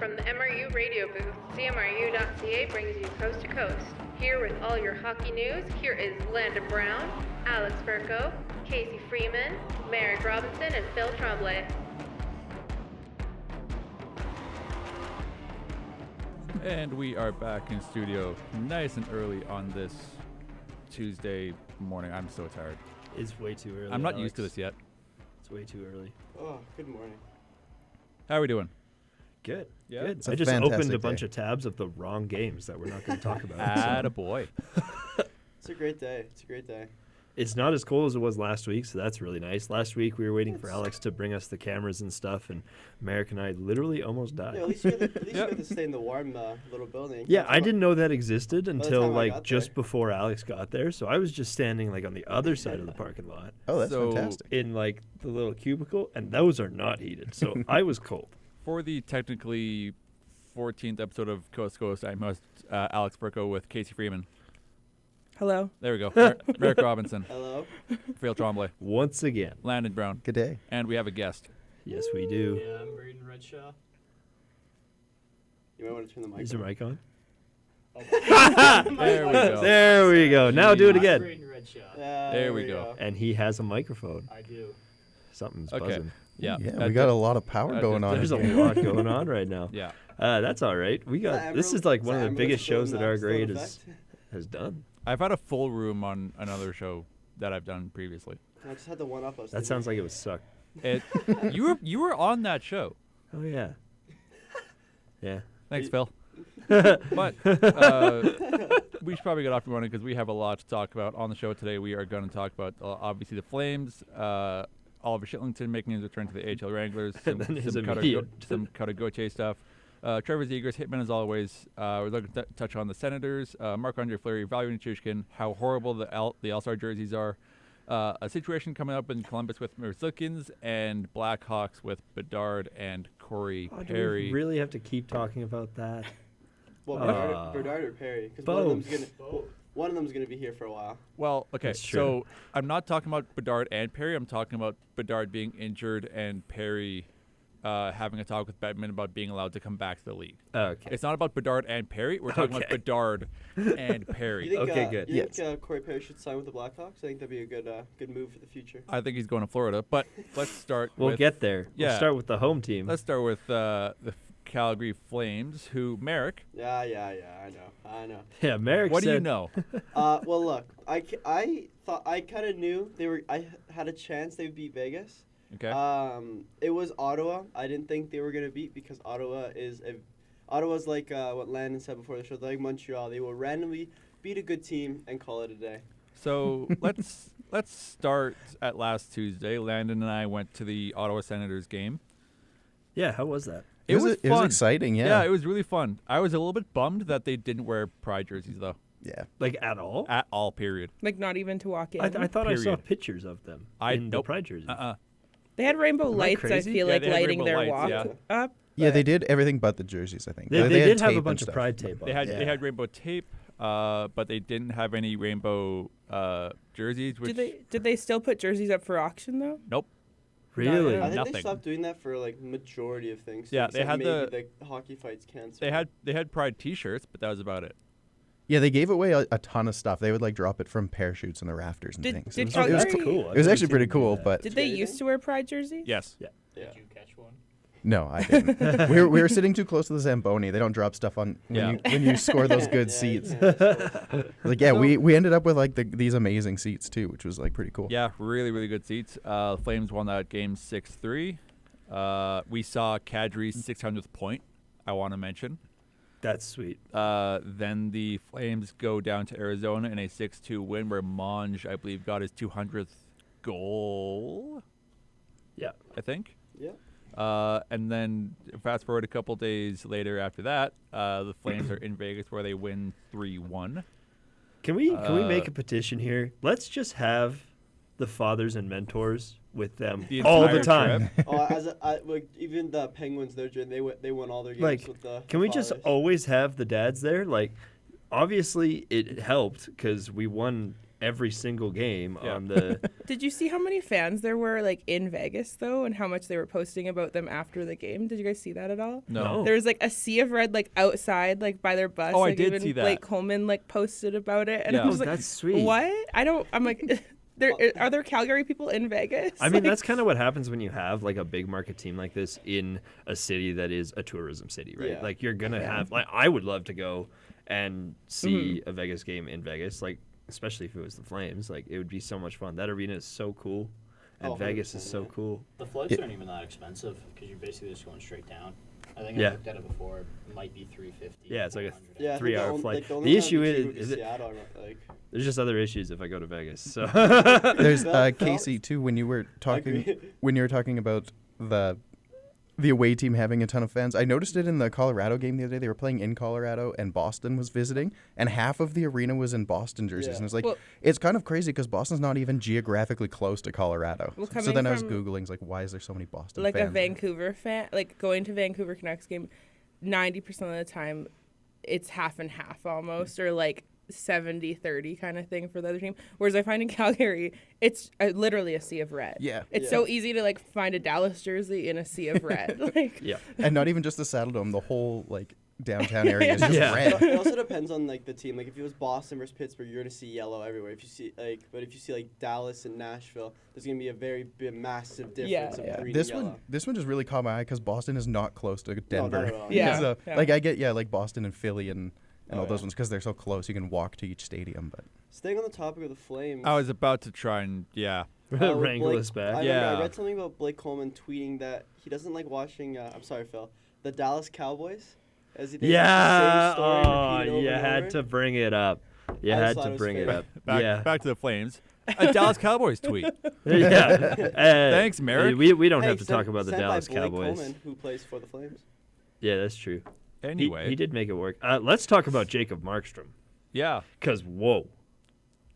From the MRU radio booth, CMRU.ca brings you coast to coast. Here with all your hockey news, here is Landon Brown, Alex Burko, Casey Freeman, Merrick Robinson, and Phil Tremblay. And we are back in studio nice and early on this Tuesday morning. I'm so tired. It's way too early. I'm not used to this yet. It's way too early. Oh, good morning. How are we doing? Good. Yeah. Good. It's a I just fantastic opened a day. bunch of tabs of the wrong games that we're not going to talk about. Attaboy. It's a great day. It's a great day. It's not as cold as it was last week, so that's really nice. Last week we were waiting for Alex to bring us the cameras and stuff, and Merrick and I literally almost died. Yeah, at least you got to stay in the warm little building. Yeah, I didn't know that existed until time I like got just there. before Alex got there. So I was just standing like on the other side of the parking lot Oh, that's So- fantastic. in like the little cubicle, and those are not heated. So I was cold. For the technically 14th episode of Coast to Coast, I'm host Alex Burko with Casey Freeman. Hello. There we go. Merrick Robinson, Hello. Phil Tremblay, Once again. Landon Brown, Good day. and we have a guest. Yes, we do. Yeah, I'm Braden Redshaw. You might want to turn the mic Is your on. mic on? There we go. There we go. Now do it Jeez. again. Braden Redshaw. There we go. And he has a microphone. I do. Something's Okay. buzzing. Yeah. Yeah, that- we got a lot of power going on. There's a here. lot going on right now. Yeah. That's all right. We got this is like one of the biggest shows that our grade has done. I've had a full room on another show that I've done previously. I just had the one up us. That sounds like it would suck. It, you were on that show. Oh yeah. Yeah. Thanks, Phil. But we should probably get off and running because we have a lot to talk about on the show today. We are going to talk about obviously the Flames, Oliver Kylington making his return to the AHL Wranglers, And then his immediate- some Gauthier stuff. Trevor Zegras, Hitmen as always. We're looking to touch on the Senators, Marc-Andre Fleury, valuing Duchene, how horrible the All-Star jerseys are. A situation coming up in Columbus with Merzlikins and Blackhawks with Bedard and Corey Do Perry. we really have to keep talking about that? Well, Bedard or Perry? Because one of them's gonna be here for a while. Well, okay, That's true. so I'm not talking about Bedard and Perry. I'm talking about Bedard being injured and Perry having a talk with Bettman about being allowed to come back to the league. Okay. It's not about Bedard and Perry. We're talking about Okay. Bedard and Perry. You think, Okay, good. You think Corey Perry should sign with the Blackhawks? I think that'd be a good move for the future. I think he's going to Florida, but let's start We'll with get there. Yeah. We'll start with the home team. let's start with the Calgary Flames, who Merrick. Yeah. I know. Yeah, Merrick What do you said- know? Well, look, I thought I kind of knew I had a chance they would beat Vegas. Okay. It was Ottawa. I didn't think they were gonna beat because Ottawa's like what Landon said before the show. They're like Montreal. They will randomly beat a good team and call it a day. So let's start at last Tuesday. Landon and I went to the Ottawa Senators game. Yeah, how was that? It was fun. exciting, yeah. Yeah, it was really fun. I was a little bit bummed that they didn't wear Pride jerseys though, Yeah. Like at all? at all. Period. Like not even to walk in. I thought I saw Period. pictures of them I- in the nope. Pride jerseys. They had rainbow Am I lights. I crazy? feel Yeah, like they had lighting rainbow their lights, walk yeah. up. Yeah, they did everything but the jerseys, I think. They had did have tape a and bunch of stuff. Pride tape on. They had yeah. they had rainbow tape, but they didn't have any rainbow jerseys. Which Did they still put jerseys up for auction though? nope. Really? I think Nothing. they stopped doing that for like majority of things. Yeah, except they had maybe the hockey fights canceled. They had Pride T-shirts, but that was about it. Yeah, they gave away a ton of stuff. They would like drop it from parachutes in the rafters and Did- things. did it was, it was Calgary- cool. cool. It was actually pretty cool, but Did they anything? used to wear pride jerseys? Yes. Yeah. Did you catch one? no, I didn't. we were sitting too close to the Zamboni. They don't drop stuff on Yeah. when you score those good Yeah, seats. you can't score. Like yeah, we ended up with like these amazing seats too, which was like pretty cool. Yeah, really, really good seats. Flames won that game 6-3. We saw Kadri's 600th point, I want to mention. That's sweet. Then the Flames go down to Arizona in a 6-2 win where Monge, I believe, got his 200th goal, Yeah. I think. Yeah. And then fast forward a couple days later after that, the Flames are in Vegas where they win 3-1. Can we make a petition here? Let's just have the fathers and mentors with them The all the entire time. trip. Like even the Penguins, they won all their games Like, with the. Can we just fathers. always have the dads there? Like, obviously it helped because we won every single game Yeah. on the. Did you see how many fans there were like in Vegas though, and how much they were posting about them after the game? Did you guys see that at all? No. There was like a sea of red like outside like by their bus. Oh, I like, did even see that. Blake Coleman like posted about it, and Yeah. I was Oh, like, that's sweet. what? I'm like, are there Calgary people in Vegas? I mean, Like, that's kind of what happens when you have like a big market team like this in a city that is a tourism city, right? Yeah. Like you're gonna have. Like I would love to go and see a Vegas game in Vegas, like especially if it was the Flames. Like it would be so much fun. That arena is so cool, and Oh, Vegas is 100%, so yeah. cool. The flights aren't even that expensive because you're basically just going straight down. I think Yeah. I looked at it before. It might be 350. Yeah, it's like a 400. Yeah, I think 3-hour the flight. Like, the The only issue one is- that would be is it- Seattle, like, There's just other issues if I go to Vegas. So There's Felt- Casey too. When you were talking, Agree. when you were talking about the away team having a ton of fans, I noticed it in the Colorado game the other day. They were playing in Colorado, and Boston was visiting, and half of the arena was in Boston jerseys. Yeah. And it's like, Well- it's kind of crazy because Boston's not even geographically close to Colorado. Well, So coming then I was from, googling, like, why is there so many Boston like fans? a Vancouver fan, like going to Vancouver Canucks game, 90% of the time, it's half and half almost, or like 70-30 kind of thing for the other team. Whereas I find in Calgary, it's literally a sea of red. Yeah. It's Yeah. so easy to like find a Dallas jersey in a sea of red. Like, yeah, And not even just the Saddle Dome, the whole like downtown area is just Yeah. red. it also depends on like the team. Like if it was Boston versus Pittsburgh, you're gonna see yellow everywhere. If you see but if you see like Dallas and Nashville, there's gonna be a very massive difference of Yeah. green This and yellow. one just really caught my eye because Boston is not close to Denver. not at all. Yeah. So, Yeah. like I get like Boston and Philly and Oh, all those yeah. ones because they're so close. You can walk to each stadium, but Staying on the topic of the Flames. I was about to try and with wrangle Blake- us back. I remember Yeah. I read something about Blake Coleman tweeting that he doesn't like watching. I'm sorry, Phil. The Dallas Cowboys. As he thinks it's the Yeah, same story oh, repeated over you and had over. to bring it up. You I just had thought to it was bring it fair. up. back Yeah, back to the Flames. A Dallas Cowboys tweet. yeah. Thanks, Merrick. We don't Hey, have to talk sent- about the sent by Dallas Blake Cowboys. Coleman, who plays for the Flames. Yeah, that's true. Anyway, he did make it work. Let's talk about Jacob Markstrom. yeah, Cause whoa,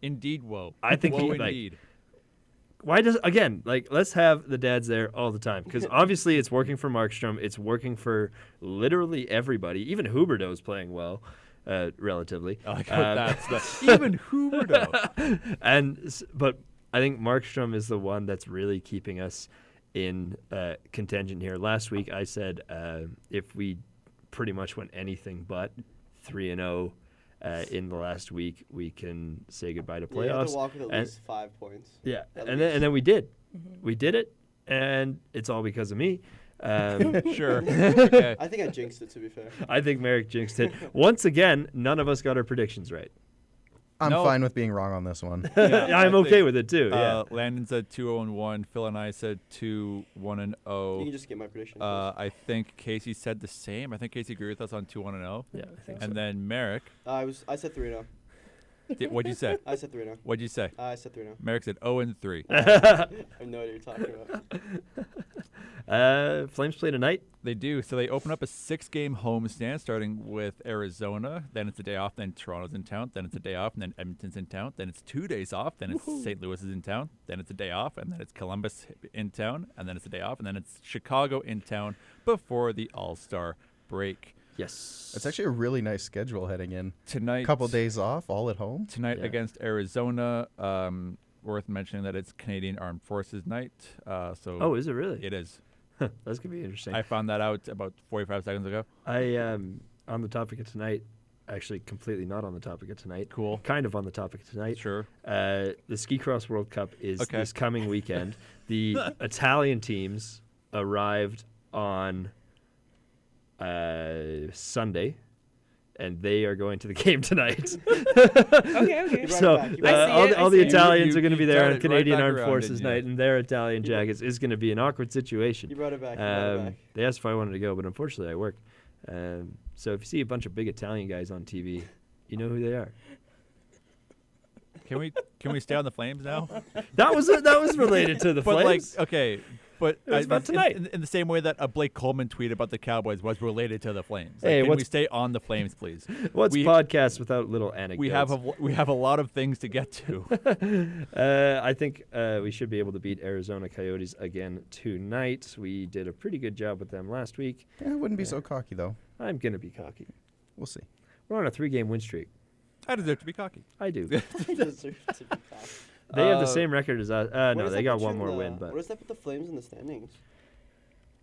indeed. Whoa, I think whoa, he, like, indeed. why does again like let's have the dads there all the time because obviously it's working for Markstrom. It's working for literally everybody. Even Huberdeau's playing well, relatively. I like how that's the even Huberdeau. But I think Markstrom is the one that's really keeping us in contention here. Last week I said if we pretty much went anything but 3-0 in the last week, we can say goodbye to Yeah, you have playoffs. to walk with at And- least 5 points. Yeah, At and then we did. We did it, and it's all because of me. Sure. Okay. I think I jinxed it, to be fair. I think Merrick jinxed it. Once again, none of us got our predictions right. I'm No. fine with being wrong on this one. Yeah, I'm I okay think, with it too. Yeah. Landon said 2-1. Phil and I said 2-1-0. You can just get my prediction. I think Casey said the same. I think Casey agreed with us on 2-1-0. Yeah, I think And so. then Merrick, I said 3-0. what'd you say? I said 3-0. What'd you say? I said 3-0. Merrick said 0-3. I have no idea what you're talking about. Flames play tonight. They do. So they open up a 6-game homestand, starting with Arizona. Then it's a day off. Then Toronto's in town. Then it's a day off. And then Edmonton's in town. Then it's 2 days off. Then it's St. Louis is in town. Then it's a day off. And then it's Columbus in town. And then it's a day off. And then it's Chicago in town before the All-Star break. Yes. It's actually a really nice schedule heading in. Tonight, Couple days off, all at home. Tonight Yeah. against Arizona. Worth mentioning that it's Canadian Armed Forces night. So Oh, is it really? it is. That's gonna be interesting. I found that out about 45 seconds ago. I on the topic of tonight. Actually, completely not on the topic of tonight. Cool. Kind of on the topic of tonight. Sure. The Ski Cross World Cup is Okay. this coming weekend. The Italian teams arrived on Sunday, and they are going to the game tonight. okay. You brought So it back. I see it, all I the see it. Italians You- are going to be you there turned on it right Canadian back Armed around, Forces didn't you? night, and their Italian You brought- jackets is going to be an awkward situation. You brought it back. You brought it back. They asked if I wanted to go, but unfortunately I work. So if you see a bunch of big Italian guys on TV, you know who they are. Can we stay on the Flames now? That was related to the But Flames. like, okay, but It was about tonight. in the same way that a Blake Coleman tweet about the Cowboys was related to the Flames. Like, Hey, can what's- we stay on the Flames, please? What's we- podcasts without little anecdotes? We have a lot of things to get to. I think we should be able to beat Arizona Coyotes again tonight. We did a pretty good job with them last week. Yeah, I wouldn't be so cocky though. I'm gonna be cocky. We'll see. We're on a 3-game win streak. I deserve to be cocky. I do. He deserves to be back. They have the same record as us. What No, does they that got put you one in more the- win, but What does that put the Flames in the standings?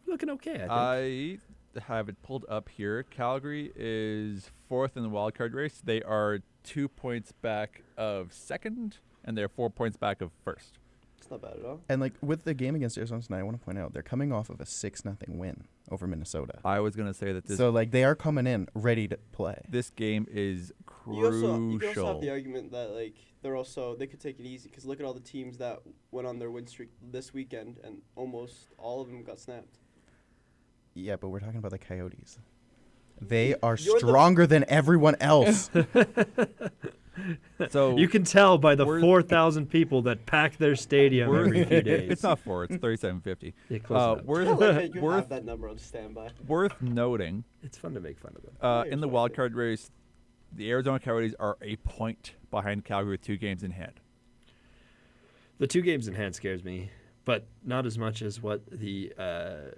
looking okay, I think. I have it pulled up here. Calgary is 4th in the wild card race. They are 2 points back of second, and they're 4 points back of first. It's not bad at all. And like with the game against Arizona tonight, I want to point out they're coming off of a 6-0 win over Minnesota. I was gonna say that So like they are coming in ready to play. this game is You can also crucial. have the argument that like they could take it easy because look at all the teams that went on their win streak this weekend and almost all of them got snapped. Yeah, but we're talking about the Coyotes. They are You're the- stronger than everyone else. So You can tell by the We're- 4,000 people that pack their stadium every few days. it's not 4. It's 3750. Yeah, close enough. I like that you worth have that number on standby. worth noting. It's fun to make fun of them. you're In the so wild right. card race, the Arizona Coyotes are a point behind Calgary with 2 games in hand. The 2 games in hand scares me, but not as much as what the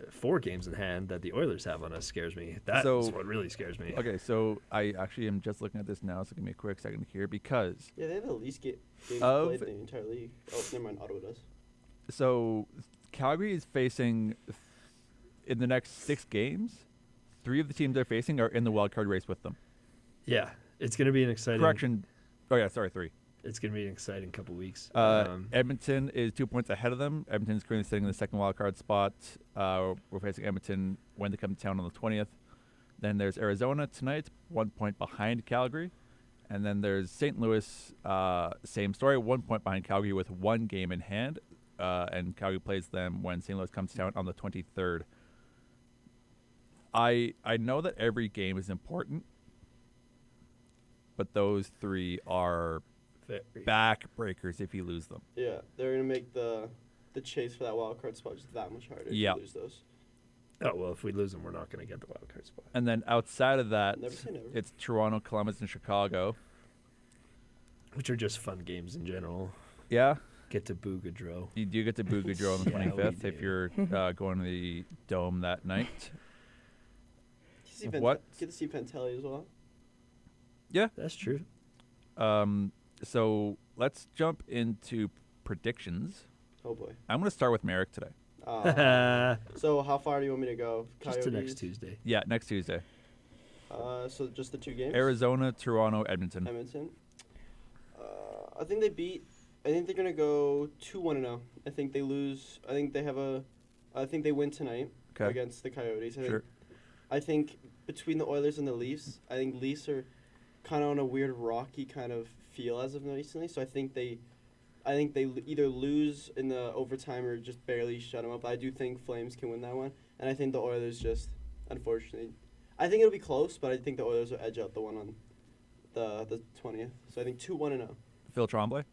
4 games in hand that the Oilers have on us scares me. That's So- what really scares me. Okay, so I actually am just looking at this now, so give me a quick second here because Yeah, they have the least games Of- played in the entire league. Oh, never mind. Ottawa does. so Calgary is facing in the next 6 games. 3 of the teams they're facing are in the wild card race with them. Yeah, it's going to be an exciting. Correction. Oh yeah, sorry, 3. It's going to be an exciting couple weeks. Edmonton is 2 points ahead of them. Edmonton's currently sitting in the second wild card spot. We're facing Edmonton when they come to town on the 20th. Then there's Arizona tonight, 1 point behind Calgary. And then there's St. Louis, same story, 1 point behind Calgary with 1 game in hand. And Calgary plays them when St. Louis comes to town on the 23rd. I know that every game is important, but those 3 are backbreakers if you lose them. Yeah, they're gonna make the chase for that wild card spot just that much harder. Yeah. If you lose those. Oh, well, if we lose them, we're not going to get the wild card spot. And then outside of that, Never say never. it's Toronto, Columbus, and Chicago. Which are just fun games in general. Yeah, Get to boo Gaudreau. you do get to boo Gaudreau on the Yeah, we 25th if do. you're going to the Dome that night. You see What? Get to see Pantelli as well. That's true. So let's jump into predictions. Oh boy. I'm going to start with Merrick today. So how far do you want me to go? Just to next Coyotes? Tuesday. Yeah, next Tuesday. So just the 2 games. Arizona, Toronto, Edmonton. Edmonton. I think they beat. I think they're gonna go 2-1-0. I think they lose. I think they win tonight Okay. against the Coyotes. Sure. I think between the Oilers and the Leafs, I think Leafs are kind of on a weird rocky kind of feel as of recently. So I think they either lose in the overtime or just barely shut them up. I do think Flames can win that one, and I think the Oilers just, unfortunately, I think it'll be close, but I think the Oilers will edge out the one on the 20th. So I think 2-1-0. Phil Tremblay.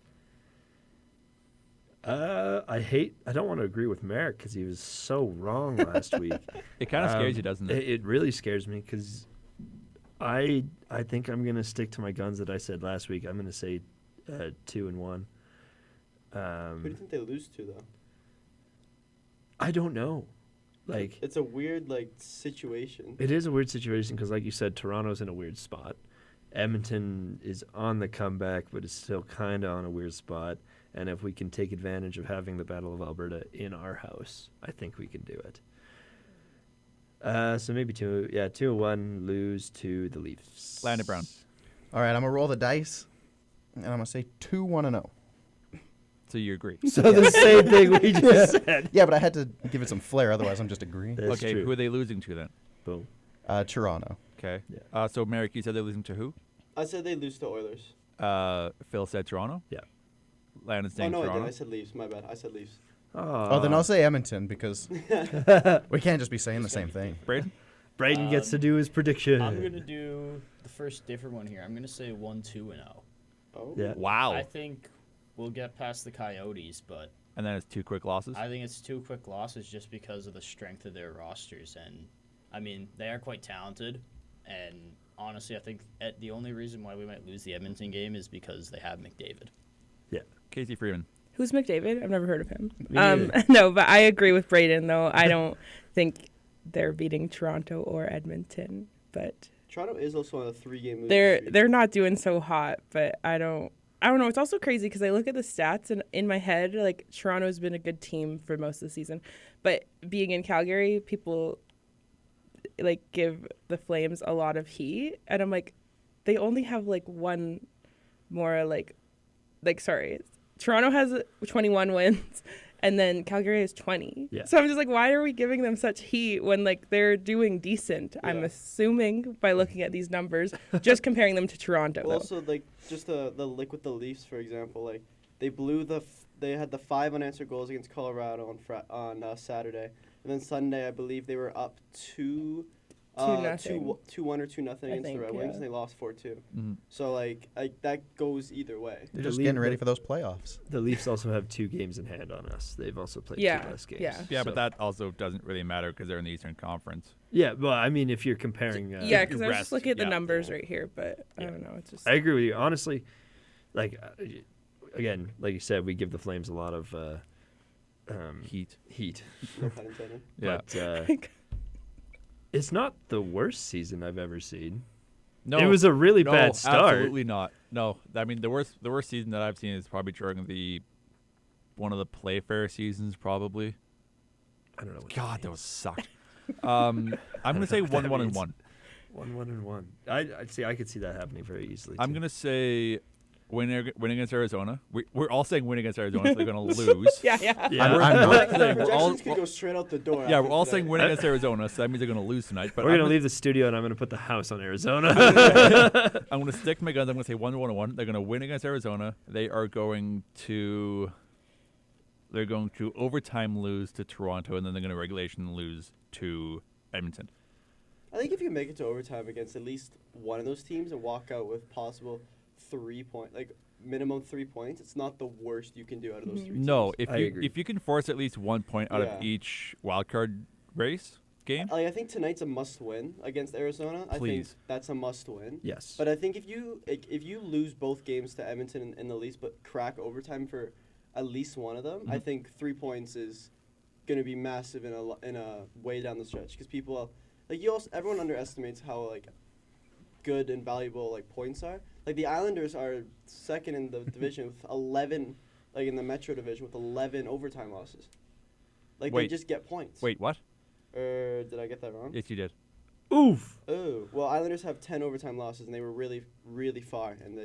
I don't want to agree with Merrick because he was so wrong last week. It kind of scares you, doesn't it? It really scares me because I think I'm going to stick to my guns that I said last week. I'm going to say 2-1. Who do you think they lose to though? I don't know. Like It's a weird situation. it is a weird situation because, like you said, Toronto's in a weird spot. Edmonton is on the comeback, but is still kind of on a weird spot. And if we can take advantage of having the Battle of Alberta in our house, I think we can do it. So maybe 2-1 lose to the Leafs. Landon Brown. All right, I'm going to roll the dice, and I'm going to say 2-1-0. So you agree. So the same thing we just said. Yeah, but I had to give it some flair, otherwise I'm just agreeing. That's Okay, true. who are they losing to then? Boom. Toronto. Okay. Yeah. So Merrick, you said they're losing to who? I said they lose to Oilers. Phil said Toronto. Yeah. Landon's Oh saying no, I Toronto. didn't. I said Leafs. My bad. I said Leafs. Oh, then I'll say Edmonton because we can't just be saying the same thing. Braden. Braden gets to do his prediction. I'm gonna do the first different one here. I'm gonna say 1-2-0. Oh. Yeah. Wow. I think we'll get past the Coyotes, but And then it's 2 quick losses. I think it's 2 quick losses just because of the strength of their rosters. And I mean, they are quite talented. And honestly, I think the only reason why we might lose the Edmonton game is because they have McDavid. Yeah. Casey Freeman. Who's McDavid? I've never heard of him. Me neither. No, but I agree with Braden, though. I don't think they're beating Toronto or Edmonton. But Toronto is also on a 3-game losing They're streak. they're not doing so hot, but I don't know. It's also crazy because I look at the stats and in my head, like Toronto's been a good team for most of the season, but being in Calgary, people like give the Flames a lot of heat, and I'm like, they only have like one more sorry, Toronto has 21 wins. And then Calgary has 20. Yeah. So I'm just like, why are we giving them such heat when like they're doing decent? I'm Yeah. assuming by looking at these numbers, just comparing them to Toronto. Well, Though. also, like, just the with the Leafs, for example, like, they blew they had the 5 unanswered goals against Colorado on Saturday. And then Sunday, I believe they were up 2-1 or 2-0 against the Red Wings, and they lost 4-2. Mhm. So, like, that goes either way. They're just getting ready for those playoffs. The Leafs also have 2 games in hand on us. They've also played 2 less games. Yeah. Yeah, So- but that also doesn't really matter because they're in the Eastern Conference. Yeah, well, I mean, if you're comparing, Yeah, because I was just rest, looking at the yeah. numbers right here, but I Yeah. don't know. It's just I agree with you. Honestly, like, again, like you said, we give the Flames a lot of Heat. heat. No pun intended. Yeah. But it's not the worst season I've ever seen. No, It was a really no, bad start. Absolutely not. No, I mean the worst season that I've seen is probably during one of the Playfair seasons, probably. I don't know. What God, that those sucked. I'm gonna say 1-1-1. 1-1. I see. I could see that happening very easily. I'm too. gonna say win against Arizona. We're all saying win against Arizona, so they're gonna lose. yeah. Yeah, We're I'm not not. saying we're all. Projections could go straight out the door. Yeah, after we're all tonight. saying win against Arizona, so that means they're gonna lose tonight. But We're I'm gonna leave the studio, and I'm gonna put the house on Arizona. I'm gonna stick to my guns. I'm gonna say 1-1-1. They're gonna win against Arizona. They're going to overtime lose to Toronto, and then they're gonna regulation lose to Edmonton. I think if you make it to overtime against at least one of those teams and walk out with possible 3 point, like minimum 3 points, it's not the worst you can do out of those 3 teams. No, I agree. if you can force at least 1 point out Yeah. of each wildcard race game, Like, I think tonight's a must-win against Arizona. I think Please. that's a must-win. Yes. But I think if you lose both games to Edmonton in the least, but crack overtime for at least one of them, I Mhm. think 3 points is going to be massive in a way down the stretch because people everyone underestimates how like good and valuable like points are. Like the Islanders are second in the division with 11, like in the Metro division with 11 overtime losses. Like Wait. they just get points. wait, what? Did I get that wrong? Yes, you did. Oof. Oh, well, Islanders have 10 overtime losses, and they were really, really far. And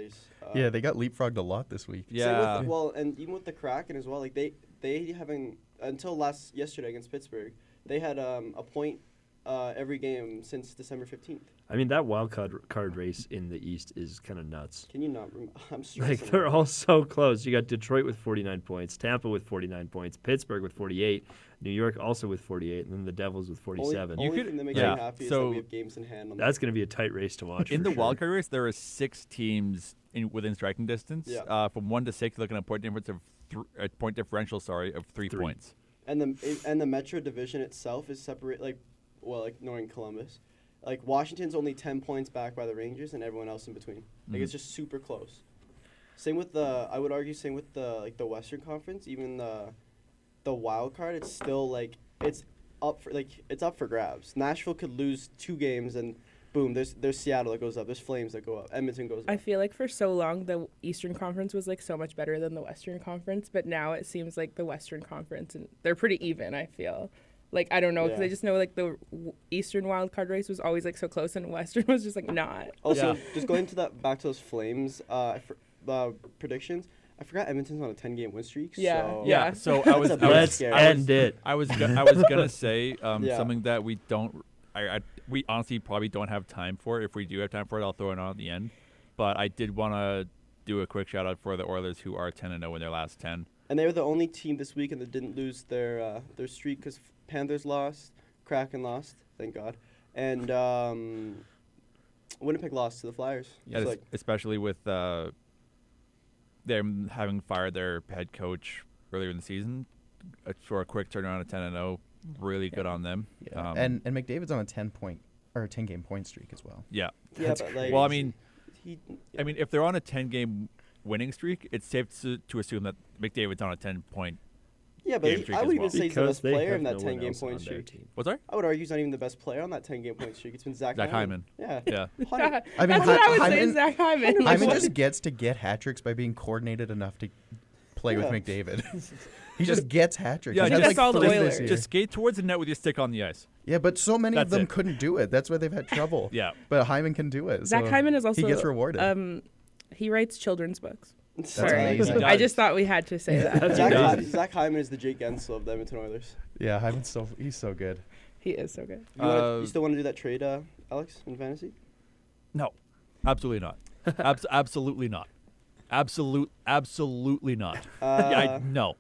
Yeah, they got leapfrogged a lot this week. Yeah. and even with the Kraken as well, like they haven't until yesterday against Pittsburgh, they had a point every game since December 15th. I mean, that wild card race in the East is kind of nuts. Can you not? I'm Like, stressing. they're all so close. You got Detroit with 49 points, Tampa with 49 points, Pittsburgh with 48, New York also with 48, and then the Devils with 47. Only You could- thing that makes yeah, me happy is so that we have games in hand. On That's going to be a tight race to watch. In for the sure. wildcard race, there are 6 teams within striking distance. Yeah. From 1 to 6, looking at a point differential. Of 3 3. points. and the Metro division itself is separate, ignoring Columbus. Like Washington's only 10 points back by the Rangers, and everyone else in between. Like it's just super close. Same with I would argue, same with the Western Conference. Even the wild card, it's still it's up for grabs. Nashville could lose 2 games, and boom, there's Seattle that goes up. There's Flames that go up. Edmonton goes up. I feel like for so long the Eastern Conference was like so much better than the Western Conference, but now it seems like the Western Conference and they're pretty even. I feel like I don't know because Yeah. I just know like the Eastern wildcard race was always like so close and Western was just like not. Also, Yeah. just going to back to those Flames predictions. I forgot Edmonton's on a 10-game win streak. Yeah, So yeah. So I was. That's a I bit was Let's scary. end it. I was gonna say Yeah. something that we don't. We honestly probably don't have time for. If we do have time for it, I'll throw it on at the end. But I did want to do a quick shout out for the Oilers, who are 10-0 in their last 10. And they were the only team this weekend that didn't lose their streak because Panthers lost, Kraken lost, thank God, and Winnipeg lost to the Flyers. Yeah, It's especially with them having fired their head coach earlier in the season for a quick turnaround at 10-0. Really good on them. Yeah. And McDavid's on a 10-game point streak as well. Yeah. yeah, but Well, I mean, he, if they're on a 10-game winning streak, it's safe to assume that McDavid's on a 10-point Yeah, but game streak I as would well. even say he's the Because best they player have in that no one 10-game else point on their streak. team. What's that? I would argue he's not even the best player on that 10-game point streak. It's been Zach Hyman. Yeah. Yeah. Hundred- I mean, That's what I was Hyman- saying, Zach Hyman. Like, Hyman what? just gets to get hat tricks by being coordinated enough to play Yeah. with McDavid. He just gets hat tricks. Yeah, He's just- had, That's all the three this Oilers. year. Just skate towards the net with your stick on the ice. Yeah, but so many of That's them it. couldn't do it. That's why they've had trouble. Yeah. But Hyman can do it. Zach so Hyman is also he gets rewarded. He writes children's books. Sorry. amazing. I just thought we had to say that. Zach Hyman is the Jake Gensel of the Edmonton Oilers. Yeah, Hyman's he's so good. He is so good. You still want to do that trade, Alex, in fantasy? No, absolutely not. Absolutely not. Absolutely not. No.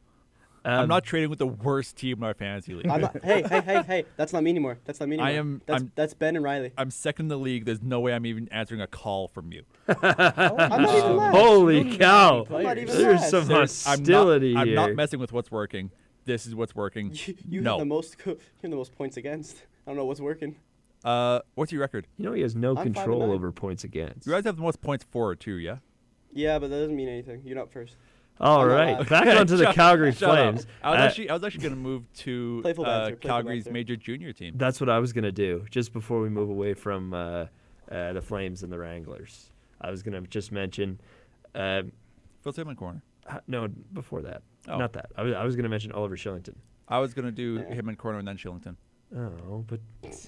I'm not trading with the worst team in our fantasy league. I'm not, hey! That's not me anymore. That's Ben and Riley. I'm second in the league. There's no way I'm even answering a call from you. I'm not even mad. Holy cow! I'm not even There's mad. some There's- hostility I'm here. not messing with what's working. This is what's working. You No. have the most. You have the most points against. I don't know what's working. What's your record? You know he has no I'm 5-9. control over points against. You guys have the most points for too, yeah? Yeah, but that doesn't mean anything. You're not first. All I'm not right, mad. back onto the Shut- Calgary shut up. Flames. I was actually going to move to Playful banter, playful Calgary's banter. major junior team. That's what I was gonna do just before we move away from the Flames and the Wranglers. I was gonna just mention, Phil Hitman corner. no, before that, Oh. not that. I was gonna mention Oliver Shillington. I was going to do Yeah. Hitman corner and then Shillington. Oh, but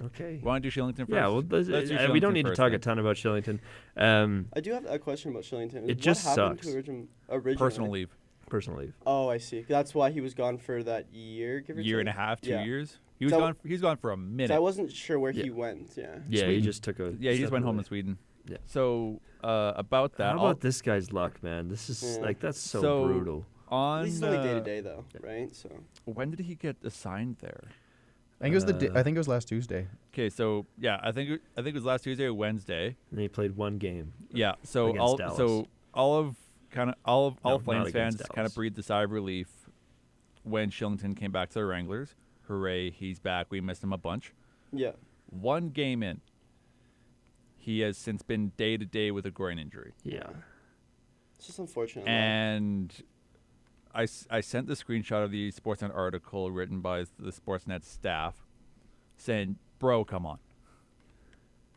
okay. Want to do Shillington first? Yeah, well, Let's do we don't Shillington need to first talk then. a ton about Shillington. I do have a question about Kylington. It What just happened sucks. to originally? Personal leave. Personal leave. Oh, I see. That's why he was gone for that year. Give or Year take? and a half, 2 Yeah. years. He was So- gone. He was gone for a minute. So I wasn't sure where Yeah. he went. Yeah. Yeah, he Sweden. just took a. Yeah, he just step went home away. to Sweden. Yeah. So about that, How about this guy's luck, man? This is Yeah. like that's so, So- brutal. on At least it's only day to day though, yeah. right? So when did he get assigned there? I think it was I think it was last Tuesday. Okay, so yeah, I think it was last Tuesday or Wednesday. And he played one game. Yeah, so Against Dallas. all No, not Flames against fans kind Dallas. of breathed a sigh of relief when Shillington came back to the Wranglers. Hooray, he's back. We missed him a bunch. yeah. One game in, he has since been day to day with a groin injury. Yeah. It's just unfortunate. And I sent the screenshot of the Sportsnet article written by the Sportsnet staff saying, bro, come on.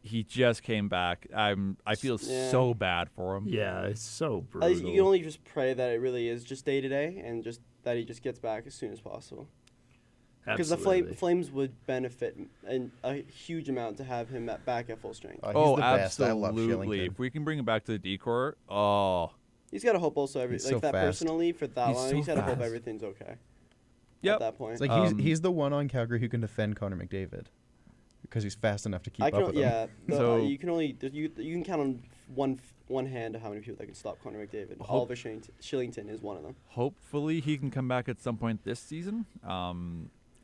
He just came back. I feel Yeah. so bad for him. Yeah, it's so At brutal. least you can only just pray that it really is just day to day, and just that he just gets back as soon as possible. Because the Absolutely. Flames would benefit a huge amount to have him back at full strength. He's Oh, the best. I love absolutely. Shillington. If we can bring him back to the decor, oh. He's got to hope also He's like so that fast. personally for that He's long. so He's got to hope fast. everything's okay. Yep. At that point. It's like Um, he's the one on Calgary who can defend Connor McDavid because he's fast enough to keep I up can with him. yeah. So- You can only you can count on one hand how many people that can stop Connor McDavid. Hope- Oliver Shillington is one of them. Hopefully he can come back at some point this season.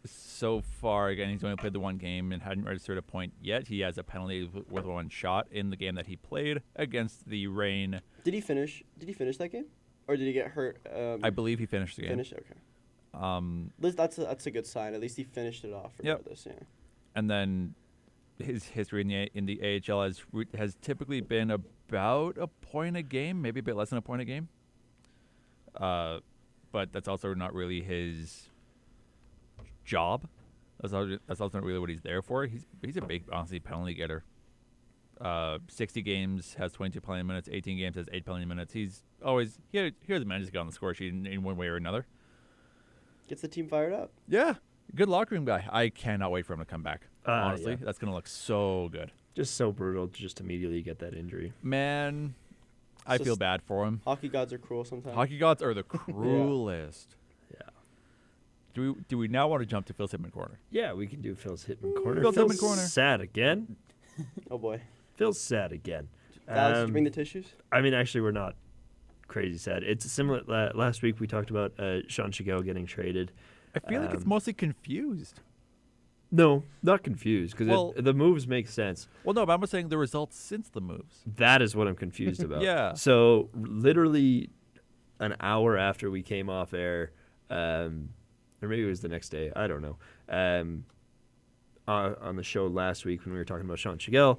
So far, again, he's only played the one game and hadn't registered a point yet. He has a penalty with one shot in the game that he played against the Reign. Did he finish that game, or did he get hurt? I believe he finished the game. Finished. Okay. That's a good sign. At least he finished it off. Yep. Regardless. Yeah. And then his history in the AHL has typically been about a point a game, maybe a bit less than a point a game. But that's also not really his job. That's also not really what he's there for. He's a big, honestly, penalty getter. 60 games has 22 penalty minutes. 18 games has 8 penalty minutes. He's always he has managed to get on the score sheet in one way or another. Gets the team fired up. Yeah, good locker room guy. I cannot wait for him to come back. Honestly, Yeah. that's gonna look so good. Just so brutal to just immediately get that injury. Man, I It's feel just- bad for him. Hockey gods are cruel sometimes. Hockey gods are the cruelest. Yeah. Do we now want to jump to Phil's Hitman corner? Yeah, we can do Phil's Hitman corner. Phil's Hitman corner. Sad again. Oh boy. Phil's sad again. Alex, did you bring the tissues? I mean, actually, we're not crazy sad. It's similar. Last week we talked about Sean Chagall getting traded. I feel like it's mostly confused. No, not confused because Well- the moves make sense. Well, no, but I'm saying the results since the moves. That is what I'm confused about. Yeah. So literally an hour after we came off air, or maybe it was the next day. I don't know. On the show last week when we were talking about Sean Chagall,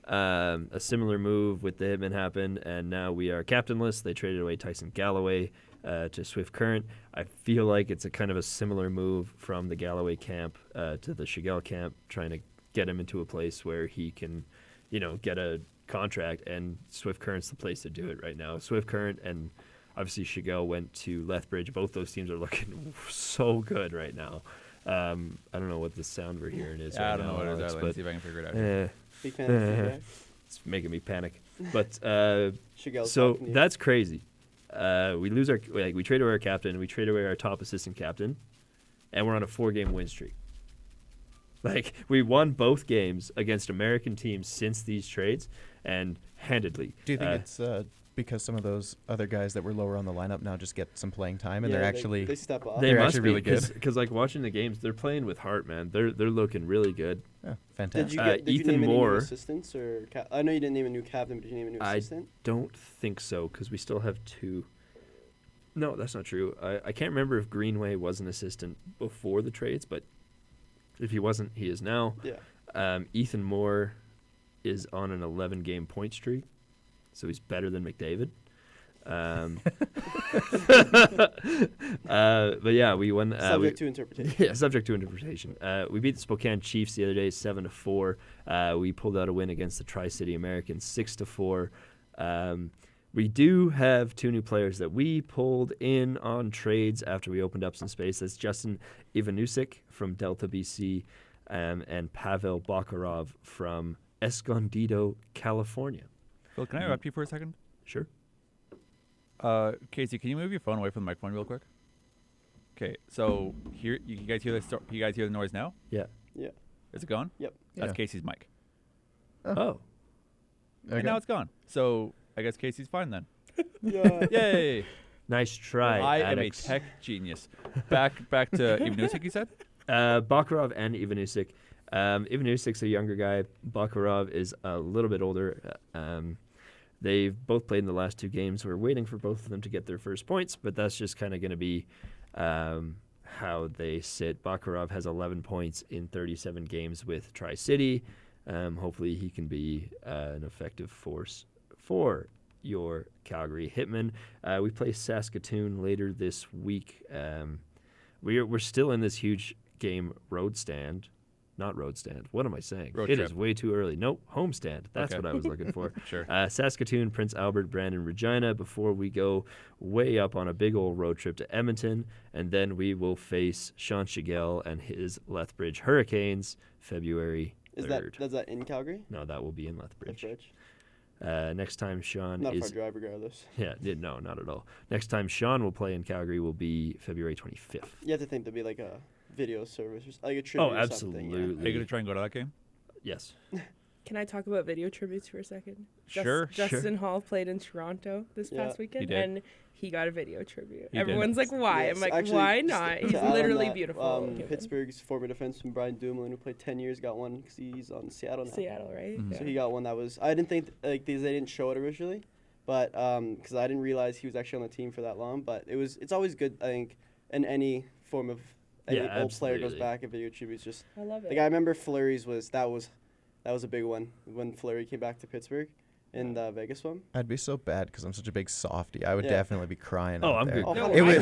a similar move with the Hitmen happened, and now we are captainless. They traded away Tyson Galloway. to Swift Current. I feel like it's a kind of a similar move from the Galloway camp to the Shigell camp, trying to get him into a place where he can, get a contract, and Swift Current's the place to do it right now. Swift Current and obviously Shigell went to Lethbridge. Both those teams are looking so good right now. I don't know what the sound we're hearing is. I right don't now, know what it is. Alex, Let's but see if I can figure it out. here. Big fan of the feedback. It's making me panic. But Shigell's so talking to you. that's crazy. We lose we trade away our captain, we trade away our top assistant captain, and we're on a 4-game win streak. Like, we won both games against American teams since these trades, and handedly. Do you think it's because some of those other guys that were lower on the lineup now just get some playing time and Yeah, they're actually they step up. They They're must actually be really good. because like watching the games, they're playing with heart, man. They're looking really good. yeah, fantastic. Did you Ethan name any new Moore- assistants or? I know you didn't name a new captain, but did you name a new I assistant? Don't think so because we still have 2. No, that's not true. I can't remember if Greenway was an assistant before the trades, but if he wasn't, he is now. Yeah. Ethan Moore is on an 11-game point streak, so he's better than McDavid. But yeah, we won. Subject to interpretation. Yeah, subject to interpretation. We beat the Spokane Chiefs the other day, 7-4. We pulled out a win against the Tri-City Americans, 6-4. We do have 2 new players that we pulled in on trades after we opened up some space. That's Justin Ivanusik from Delta BC and Pavel Bakarov from Escondido, California. Phil, can I interrupt you for a second? Sure. Casey, can you move your phone away from the microphone real quick? Okay, so here you guys hear the you guys hear the noise now? Yeah. Yeah. Is it gone? Yep. That's Yeah. Casey's mic. Oh. And now it's gone. So I guess Casey's fine then. Yeah. Yay! Nice try, I Alex. am a tech genius. Back to Ivanusik, you said? Bakarov and Ivanusik. Ivanusik's a younger guy. Bakarov is a little bit older. They've both played in the last 2 games. We're waiting for both of them to get their first points, but that's just kind of going to be how they sit. Bakarov has 11 points in 37 games with Tri-City. Hopefully he can be an effective force for your Calgary Hitmen. We play Saskatoon later this week. We're still in this huge game road stand. Not road stand. What am I saying? Road It trip. is way too early. Nope, home stand. That's Okay. what I was looking for. Sure. Saskatoon, Prince Albert, Brandon, Regina before we go way up on a big old road trip to Edmonton. And then we will face Sean Shigell and his Lethbridge Hurricanes February 3rd. Is that in Calgary? No, that will be in Lethbridge. Lethbridge. Next time Sean Not is... far drive regardless. No, not at all. Next time Sean will play in Calgary will be February 25th. You have to think there'll be like a video service, or like a tribute. Oh, or something, yeah. absolutely. Are you going to try and go to that game? Yes. Can I talk about video tributes for a second? Sure. Justin Hall played in Toronto this Yeah. past weekend, did. and he got a video tribute. He did. Everyone's like, "Why?" Yes, I'm like, actually, "Why just not?" to He's add on literally that, beautiful. Give it. Pittsburgh's former defenseman Brian Dumoulin, who played 10 years, got one because he's on Seattle now. Seattle, right? Mhm. So he got one that was. I didn't think they didn't show it originally, but because I didn't realize he was actually on the team for that long. But it's always good, I think, in any form of any Yeah, old player goes absolutely. back and video tributes. Just I love it. like I remember Fleury's was a big one when Fleury came back to Pittsburgh in the Vegas one. I'd be so bad because I'm such a big softie. I would Yeah. definitely be crying. Oh, out I'm there. good. Oh, No, It would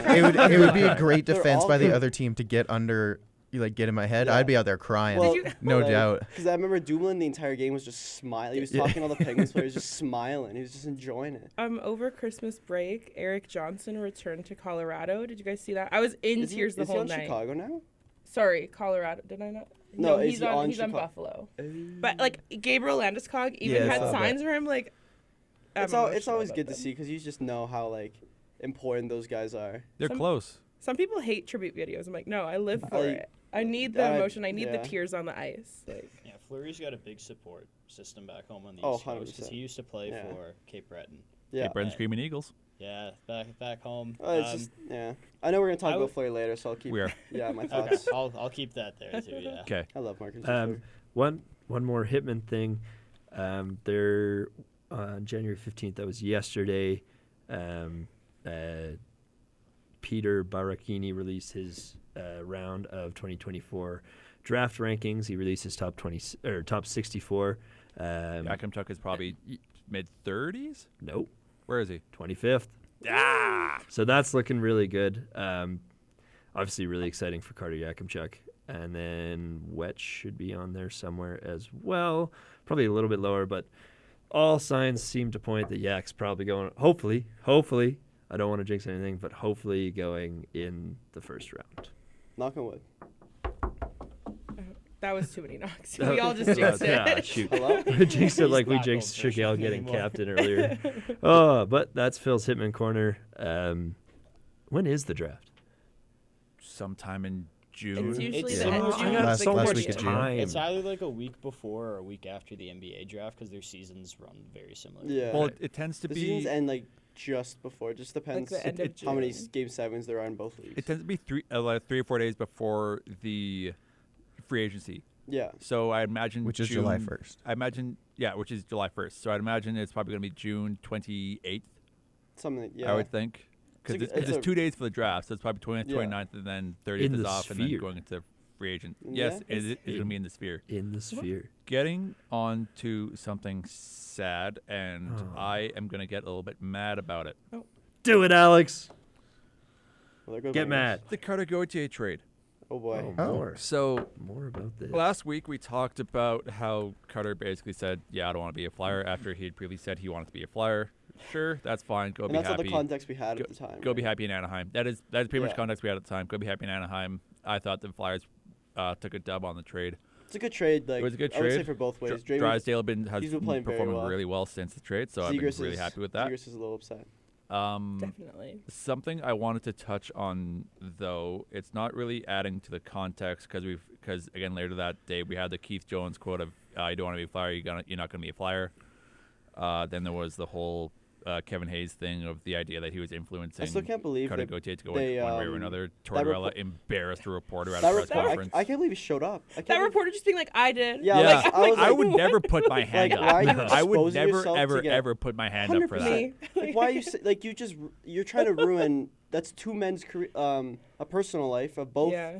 it would be a great They're defense all by the good. other team to get under, get in my head. Yeah. I'd be out there crying. Well, no doubt. Because I remember Dumoulin the entire game was just smiling. He was talking to all the Penguins players, just smiling. He was just enjoying it. Over Christmas break, Eric Johnson returned to Colorado. Did you guys see that? I was in tears the is whole he on night. Chicago now? Sorry, Colorado. Did I not? No, is he's he on. on He's on Chicago? Buffalo. But like Gabriel Landeskog even Yeah, I had saw signs for him. Like, It's I'm it's emotional always about good to them. see because you just know how like important those guys are. They're Some- close. Some people hate tribute videos. I'm like, no, I live for I- it. I need the emotion. I need yeah. the tears on the ice. Like, Yeah, Fleury's got a big support system back home on the Oh, East Coast because 100%. he used to play Yeah. for Cape Breton. Yeah. Hey, Brendan Screaming Eagles. Yeah, back home. It's just yeah. I know we're gonna talk I about would- Fleury later, so I'll keep. We are. Yeah, my Okay, thoughts. I'll keep that there too. Yeah. Okay. I love Marcus. One more Hitman thing. They're on January 15th. That was yesterday. Peter Baracchini released his round of 2024 draft rankings. He released his top 64. Yakimchuk is probably mid 30s. Nope, Where is he? 25th. So that's looking really good. Obviously, really exciting for Carter Yakimchuk. And then Wet should be on there somewhere as well. Probably a little bit lower, but all signs seem to point that Yak's probably going, hopefully, I don't want to jinx anything, but hopefully going in the first round. Knock on wood. That was too many knocks. We all just jinxed it. Yeah, shoot. Hello? We jinxed it like we not jinxed going first Shigel round getting anymore. captain earlier. Oh, but that's Phil's Hitman Corner. When is the draft? Sometime in June. It's usually It's the end of so- June. I got like so the much last week of June. time. It's either like a week before or a week after the NBA draft because their seasons run very similar. Yeah. Well, it tends to the be. seasons end like just before. It just depends the end of how many June. game sevens there are in both leagues. It tends to be like 3 or 4 days before the free agency. Yeah. So I imagine Which is June, July 1st. I imagine, yeah, which is July 1st. So I'd imagine it's probably going to be June 28th. Something. Yeah. I would think, because It's it's a- 2 days for the draft, so it's probably 20th, Yeah. 29th, and then 30th In is the off, and then sphere. going into free agent. Yeah. Yes, it's going to be in the sphere. In the sphere. Getting on to something sad, and I am going to get a little bit mad about it. Do it, Alex. Well, there goes Get my mad. guess. The Carter Gauthier trade. Oh boy. Oh, more. So More about this. last week we talked about how Carter basically said, "Yeah, I don't want to be a Flyer." After he had previously said he wanted to be a Flyer. Sure, that's fine. Go And be that's all happy. the context we had Go, at the time. go be right? happy in Anaheim. That is pretty much Yeah. context we had at the time. Go be happy in Anaheim. I thought the Flyers took a dub on the trade. It's a good trade. Like It was a good I would say trade. for both ways. Drysdale has he's been playing very performing well. really well since the trade, so I've been really happy with that. Zegras is a little upset. Definitely. Something I wanted to touch on, though, it's not really adding to the context because again later that day we had the Keith Jones quote of "You don't want to be a Flyer, you're not going to be a Flyer." Then there was the whole Kevin Hayes thing of the idea that he was influencing I still can't believe Carter that Gauthier to go they, in one way or another. that Tortorella repo- embarrassed a reporter at That a press report, conference. I can't believe he showed up. I can't That believe- reporter just being like, I did. Yeah, Yeah, like, I was I like, would never put my hand Like, up. why are you I would exposing never, yourself to ever, get ever put my hand up for that. 100%. Like, why you say, like you're trying to ruin that's two men's career, a personal life of both Yeah.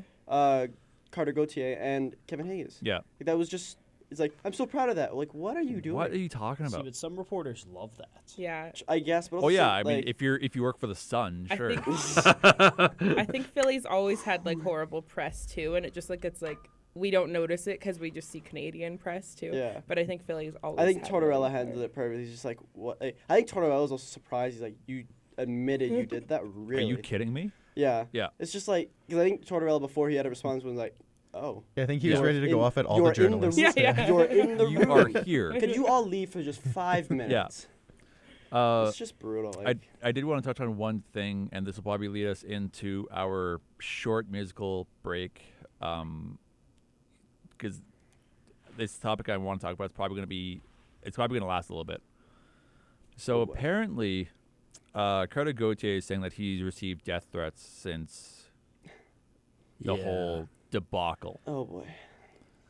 Carter Gauthier and Kevin Hayes. Yeah. Like, that was just it's like I'm so proud of that. Like, what are you doing? What are you talking See, about? but some reporters love that. Yeah. I guess, but also, Oh yeah, I mean, like, if you work for the Sun, I sure. I think Philly's always had like horrible press too, and it just like it's like we don't notice it because we just see Canadian press too. Yeah. But I think Philly's always. I think had Tortorella really handled hard. it perfectly. He's just like, what? I think Tortorella was also surprised. He's like, you admitted you did that, really? Are you kidding me? Yeah. Yeah. It's just like because I think Tortorella before he had a response was like, oh, Yeah, I think he was Yeah. ready to go In- off at all you're the in the journalists. room. Yeah, yeah. you're in the You room. are here. Can you all leave for just 5 minutes? It's just brutal. Like, I did want to touch on one thing, and this will probably lead us into our short musical break, because this topic I want to talk about is probably going to last a little bit. So Oh, boy. apparently, Carter Gauthier is saying that he's received death threats since the Yeah. whole debacle. oh boy.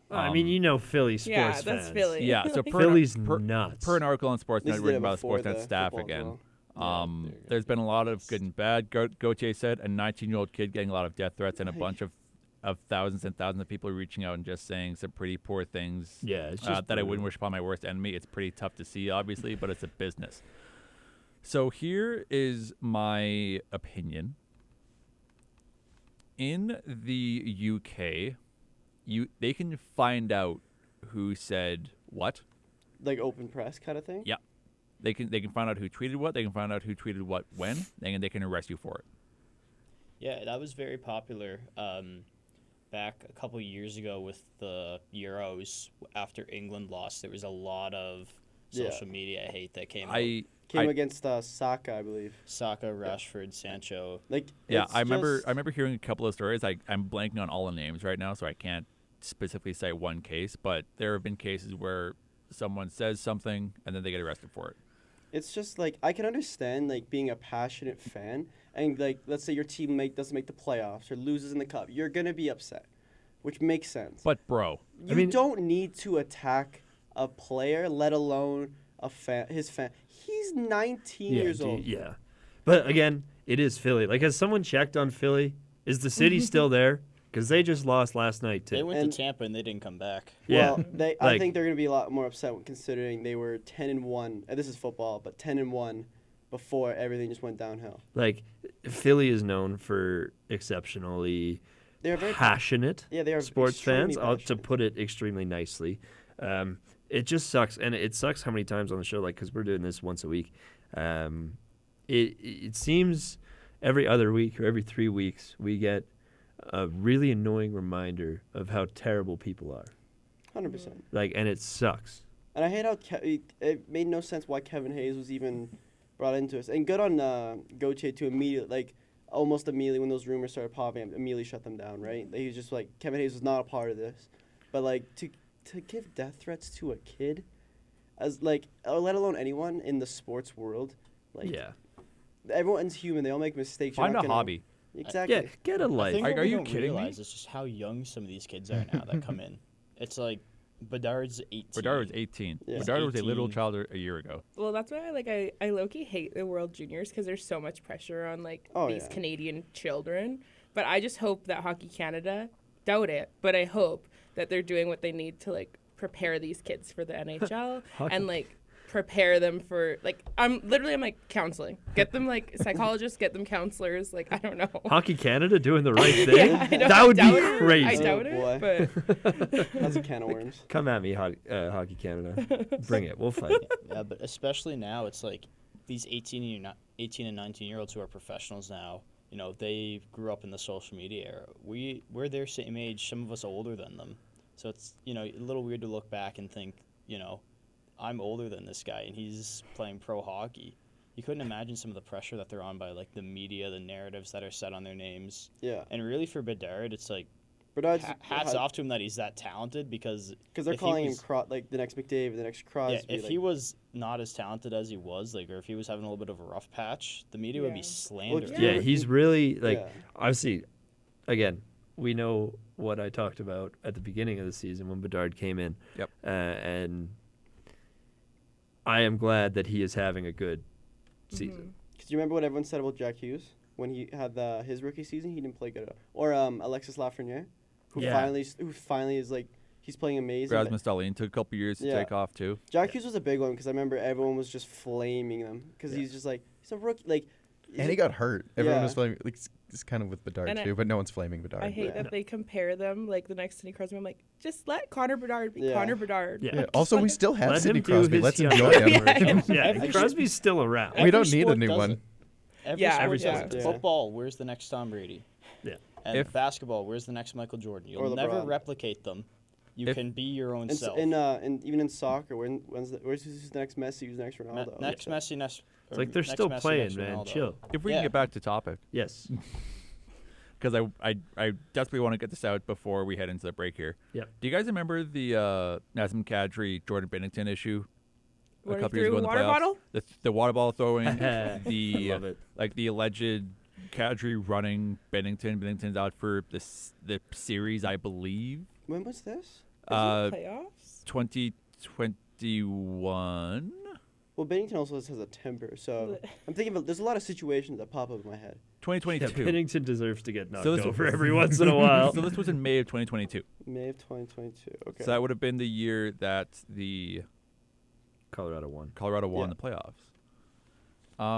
I mean, you know Philly sports Yeah, fans. that's Philly. Yeah, so Philly's per, nuts. per an article on Sportsnet This is written it by the before Sportsnet the staff football as again. well. There's been a lot of good and bad. Gauthier said a 19-year-old kid getting a lot of death threats and a bunch of thousands and thousands of people reaching out and just saying some pretty poor things. Yeah, it's just that I brutal. wouldn't wish upon my worst enemy. It's pretty tough to see, obviously, but it's a business. So here is my opinion. In the UK, they can find out who said what. Like open press kind of thing. Yeah. They can find out who tweeted what. They can find out who tweeted what when, and they can arrest you for it. Yeah, that was very popular back a couple years ago with the Euros. After England lost, there was a lot of Yeah. social media hate that came out. Came against Saka, I believe. Saka, Rashford, Sancho. Like Yeah, it's I remember. just- I remember hearing a couple of stories. I'm blanking on all the names right now, so I can't specifically say one case. But there have been cases where someone says something and then they get arrested for it. It's just like I can understand like being a passionate fan and like let's say your team doesn't make the playoffs or loses in the cup, you're gonna be upset, which makes sense. But bro, You don't need to attack a player, let alone a fan. His fan. He's 19 years dude, old. Yeah. But again, it is Philly. Like, has someone checked on Philly? Is the city still there? Because they just lost last night, too. They went And- to Tampa and they didn't come back. Yeah. Well, I Like- think they're gonna be a lot more upset considering they were 10-1. And this is football, but 10-1 before everything just went downhill. Like, Philly is known for exceptionally They're very passionate Yeah, they are sports extremely fans, to passionate. put it extremely nicely. It just sucks, and it sucks how many times on the show, like, because we're doing this once a week. It seems every other week or every 3 weeks we get a really annoying reminder of how terrible people are. 100%. Like, and it sucks. And I hate how it made no sense why Kevin Hayes was even brought into us. And good on Gauthier to almost immediately when those rumors started popping, immediately shut them down, right? He was just like, Kevin Hayes was not a part of this. But, like, to give death threats to a kid, as like, let alone anyone in the sports world, like, Yeah. everyone's human. They all make mistakes. You're Find not a gonna- hobby. Exactly. Yeah, get a I life. think Like, what are we you don't kidding me? realize is just how young some of these kids are now that come in. It's like Bedard's 18. Bedard was 18. Yeah. Bedard was a little 18. child a year ago. Well, that's why I low-key hate the World Juniors because there's so much pressure on these yeah. Canadian children. But I just hope that Hockey Canada, doubt it, but I hope that they're doing what they need to prepare these kids for the NHL and prepare them for I'm counseling. Get them psychologists, get them counselors. I don't know. Hockey Canada doing the right thing? Yeah, I know, that would I be doubt it. crazy. I doubt boy. it, but That's a can of worms. Come at me, Hockey Canada. Bring it. We'll fight. Yeah, but especially now, it's like these 18 and 19-year-olds who are professionals now. You know, they grew up in the social media era. We're their same age. Some of us older than them. So it's a little weird to look back and think, I'm older than this guy and he's playing pro hockey. You couldn't imagine some of the pressure that they're on by the media, the narratives that are set on their names. Yeah. And really for Bedard, it's Bedard's hats off to him that he's that talented because they're if he calling him was- the next McDavid, the next Crosby. Yeah, if he was not as talented as he was, or if he was having a little bit of a rough patch, the media would be Yeah. slandered. Yeah, he's really Yeah. obviously, again, we know what I talked about at the beginning of the season when Bedard came in. Yep. And I am glad that he is having a good season. Because you remember what everyone said about Jack Hughes when he had his rookie season? He didn't play good. Or Alexis Lafreniere, who Yeah. finally is he's playing amazing. but Rasmus Dahlin took a couple years to Yeah. take off too. Jack Hughes was a big one because I remember everyone was just flaming him because he's just he's a rookie. And he got hurt. Everyone Yeah. was flaming. It's kind of with Bedard And too, but no one's flaming Bedard. I hate Yeah. that they compare them the next Sidney Crosby. I'm just let Connor Bedard be Yeah. Connor Bedard. Yeah. Yeah. Also, we still have Let Sidney him do Crosby. his Let's young enjoy man him. version. Yeah, Every- Crosby's still around. We don't Every need a sport new does one. it. Every Yeah, sport every does sport it. does. Football, where's the next Tom Brady? Yeah. And If- basketball, where's the next Michael Jordan? Or You'll never LeBron. replicate them. You If- can be your own And, self. and even in soccer, where's who's the next Messi? Who's the next Me- Ronaldo? next Messi, next. It's or like they're next still Messi, playing, next man. Ronaldo. Chill. If we Yeah. can get back to topic, Yes. because I desperately want to get this out before we head into the break here. Yep. Do you guys remember the Nazem Kadri, Jordan Bennington issue? Where a he couple years threw ago in a the water playoffs? bottle? The water ball throwing, I the love it. the alleged Kadri running Bennington. Bennington's out for the series, I believe. When was this? Playoffs? 2021. Well, Bennington also has a temper, so I'm thinking there's a lot of situations that pop up in my head. 2022. Yeah, Pennington deserves to get knocked So this- over every once in a while. So this was in May of 2022. May of 2022. Okay. So that would have been the year that the Colorado won. Colorado won Yeah. the playoffs.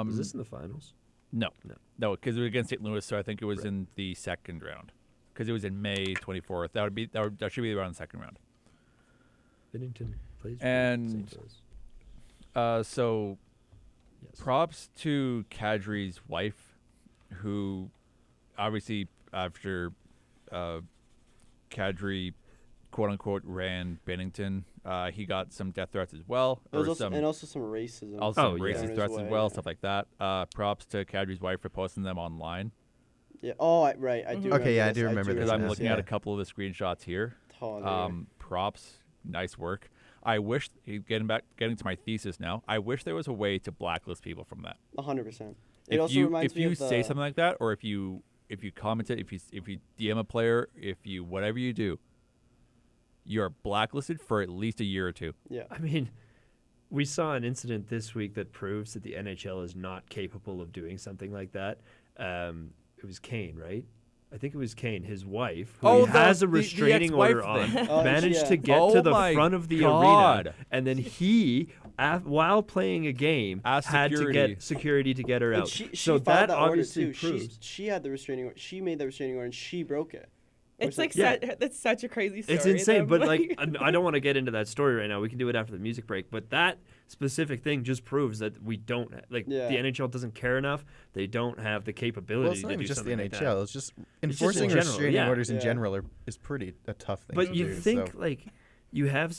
Is this in the finals? No, No. because it was against St. Louis, so I think it was Right. in the second round. Because it was in May 24th. That should be around the second round. Bennington plays for And- St. Louis. So Yes. props to Kadri's wife, who obviously after Kadri, quote unquote, ran Bennington, he got some death threats as well, There was or also, some and also some racism. also Oh, some yeah. racist Thrown his threats as way, well, yeah. stuff like that. Props to Kadri's wife for posting them online, Yeah. Oh, right. I do. Mhm. Okay, yeah, I this. do remember because this I'm now. looking Yeah. at a couple of the screenshots here. Totally. Props, nice work. I wish, getting to my thesis now, I wish there was a way to blacklist people from that. 100%. It If also you reminds me of say the, something like that, or if you comment it, if you DM a player, whatever you do, you're blacklisted for at least a year or two. Yeah. I mean, we saw an incident this week that proves that the NHL is not capable of doing something like that. It was Kane, right? I think it was Kane, his wife, who Oh, he has a the restraining ex-wife order on, thing. managed yeah. to get Oh to the my front of the God. arena, and then he, while playing a game, Asked had to security. get security to get her And out. she so filed that order obviously too. proves. She had the restraining order. She made the restraining order and she broke it. Or It's like Yeah. that's such a crazy story. It's insane, though. but like I don't want to get into that story right now. We can do it after the music break. But that specific thing just proves that we don't like Yeah. the NHL doesn't care enough. They don't have the capability Well, it's to not do even just the something like that. NHL. It's just just enforcing in general, restraining yeah. orders in Yeah. general is pretty a tough thing. But to you do, think so. like you have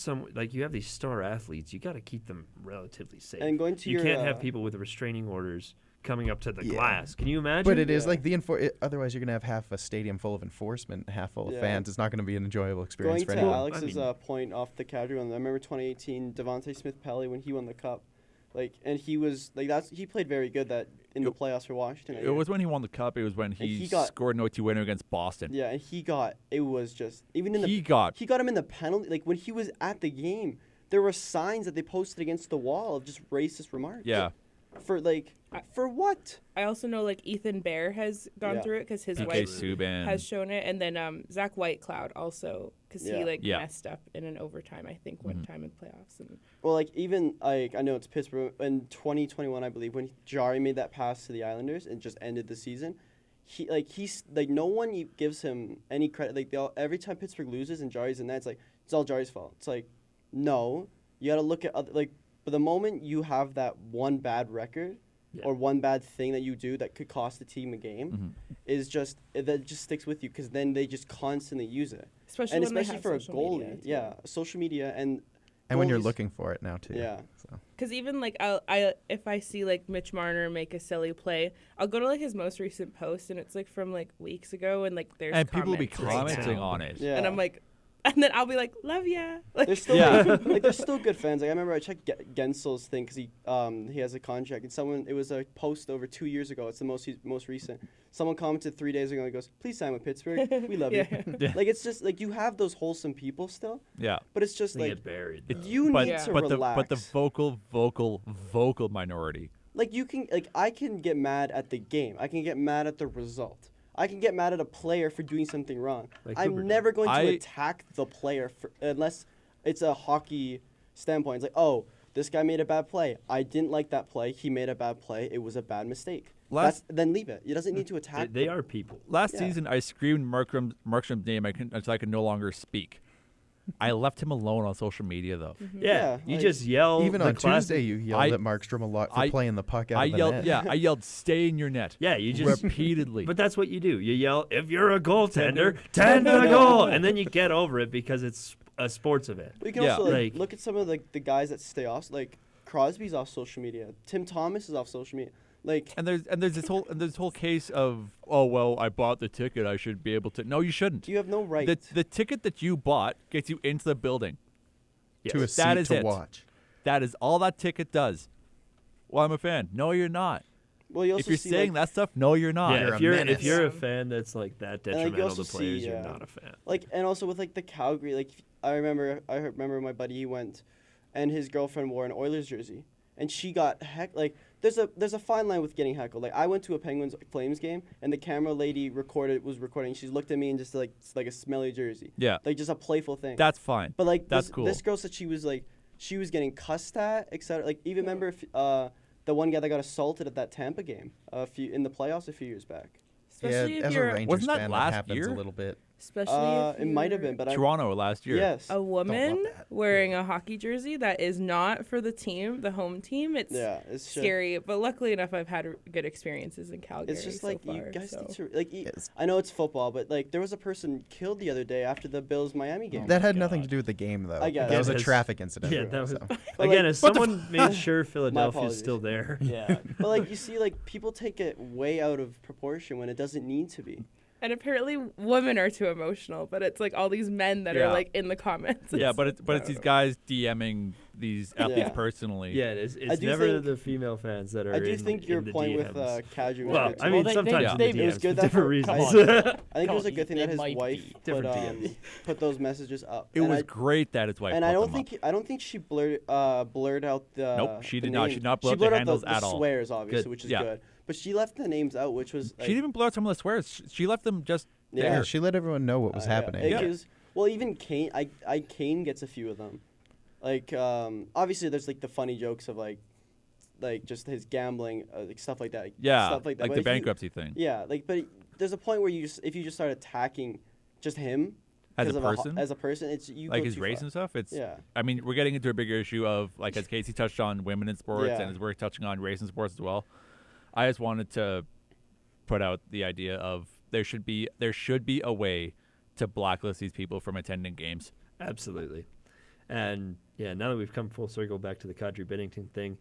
these star athletes, you got to keep them relatively safe. And going to you your, can't have people with restraining orders coming up to the Yeah. glass. Can you imagine? But it is Yeah. like otherwise you're gonna have half a stadium full of enforcement, half full of Yeah. fans. It's not gonna be an enjoyable experience Going for to anyone. Alex's I mean- point off the Calgary one, I remember 2018 Devontae Smith-Pelly when he won the cup, and he was he played very good that in the playoffs for Washington. that It year. was when he won the cup. It was when he got- scored an OT winner against Boston. Yeah, and it was just even in the He got he got him in the penalty. Like when he was at the game, there were signs that they posted against the wall of just racist remarks. yeah. For what? I also know like Ethan Bear has gone Yeah. through it because his PK wife Subban. has shown it, and then Zach Whitecloud also because Yeah. he like Yeah. messed up in an overtime I think one time in playoffs. And Well, like even like I know it's Pittsburgh in 2021, I believe, when Jari made that pass to the Islanders and just ended the season. He's no one gives him any credit. Like every time Pittsburgh loses and Jari's in that, it's all Jari's fault. It's like, no, you got to look at but the moment you have that one bad record Yeah. or one bad thing that you do that could cost the team a game, that just sticks with you because then they just constantly use it, especially and when they especially have for a social goalie, media, too. yeah, social media and And when you're goalies- looking for it now too. Yeah. So. Because even like if I see like Mitch Marner make a silly play, I'll go to like his most recent post and it's like from like weeks ago and like there's And people will be comments right commenting now. on it. Yeah. and I'm like, and then I'll be like, love ya. Like, There's still Yeah. there's still good fans. Like I remember I checked Gensel's thing because he has a contract and it was a post over 2 years ago. It's the most recent. Someone commented 3 days ago and he goes, "Please sign with Pittsburgh. We love you." Yeah. Like it's just like you have those wholesome people still, Yeah. but it's just They like get buried. It's- though. you but, need to but relax. the vocal minority. Like you can I can get mad at the game. I can get mad at the result. I can get mad at a player for doing something wrong. Like Cooper I'm did. never going to I- attack the player unless it's a hockey standpoint. It's like, oh, this guy made a bad play. I didn't like that play. He made a bad play. It was a bad mistake. Then leave it. It doesn't need to attack. They are people. Last Yeah. season, I screamed Markstrom's name until I could no longer speak. I left him alone on social media, though. Yeah, you like- just yell. Even the on classic- Tuesday, you yelled at Markstrom a lot for I- playing the puck out I of the yelled, net. yeah, I yelled, "Stay in your net." Yeah, you just repeatedly. But that's what you do. You yell, if you're a goaltender, tend the goal. And then you get over it because it's a sports event. But you can Yeah. also Like- look at some of the guys that stay off. Like Crosby's off social media. Tim Thomas is off social media. Like And there's this whole case of, oh well, I bought the ticket, I should be able to. No, you shouldn't. you have no right. The ticket that you bought gets you into the building. To a Yes. seat That is to it. watch. That is all that ticket does. Well, I'm a fan. No, you're not. well, you also If you're see, saying like, that stuff, no, you're not. Yeah, You're if a you're menace. a fan that's like that And, like, you detrimental also to players, see, you're not a fan. Like and also with like the Calgary, like I remember my buddy, he went and his girlfriend wore an Oilers jersey and she got like there's a fine line with getting heckled. Like I went to a Penguins Flames game and the camera lady was recording. She looked at me and just like it's like a smelly jersey. Yeah. Like just a playful thing. That's fine. But like That's this, cool. this girl said she was getting cussed at, etc. Like even remember the one guy that got assaulted at that Tampa game in the playoffs a few years back. especially yeah, if as you're a Rangers Wasn't that fan, last happens year? a little bit. especially if It might have you're been, but Toronto last year. yes. a woman that. wearing a hockey jersey that is not for the team, the home team. It's Yeah, it's just- scary, but luckily enough, I've had good experiences in Calgary. It's just so like far, you guys so. need to like. Yes. I know it's football, but like there was a person killed the other day after the Bills Miami game. That had nothing to do with the game, though. I get That it. was a Yes. traffic incident. Yeah, that was so. But, again. like- As someone made sure Philadelphia's apologies. still there. Yeah. But like you see, like people take it way out of proportion when it doesn't need to be. And apparently, women are too emotional, but it's like all these men that Yeah. are like in the comments. Yeah, but it's these guys DMing these athletes Yeah. personally. Yeah, it's I do never think- the female fans that are. I do in, think your in the point DMs. with Kadri was Well, good. I mean, they- sometimes yeah. in the they- DMs it was good for that different for- reasons. I think it was a Come good thing on, that his it might wife be. put, Different DMs. put those messages up. It And was I- great that his wife. And put I don't them think I don't think she blurred out the. Nope, she the did not. She names. did not blur out the blurred handles the at all. Swears obviously, Good. which is Yeah. good. But she left the names out, which was. She didn't even blur out some of the swears. She left them just. Yeah, there. she let everyone know what was happening. Yeah. Well, even Kane, Kane gets a few of them. Like, obviously, there's like the funny jokes of like just his gambling, like stuff like that. Yeah, stuff like that. like But the if you- bankruptcy thing. Yeah, like, but there's a point where if you just start attacking just him As a 'cause of person? as a person, it's you Like go his too race far. and stuff. It's. Yeah. I mean, we're getting into a bigger issue of like as Casey touched on women in sports, Yeah. and as we're touching on race in sports as well. I just wanted to put out the idea of there should be a way to blacklist these people from attending games. Absolutely. And yeah, now that we've come full circle back to the Kadri Bennington thing,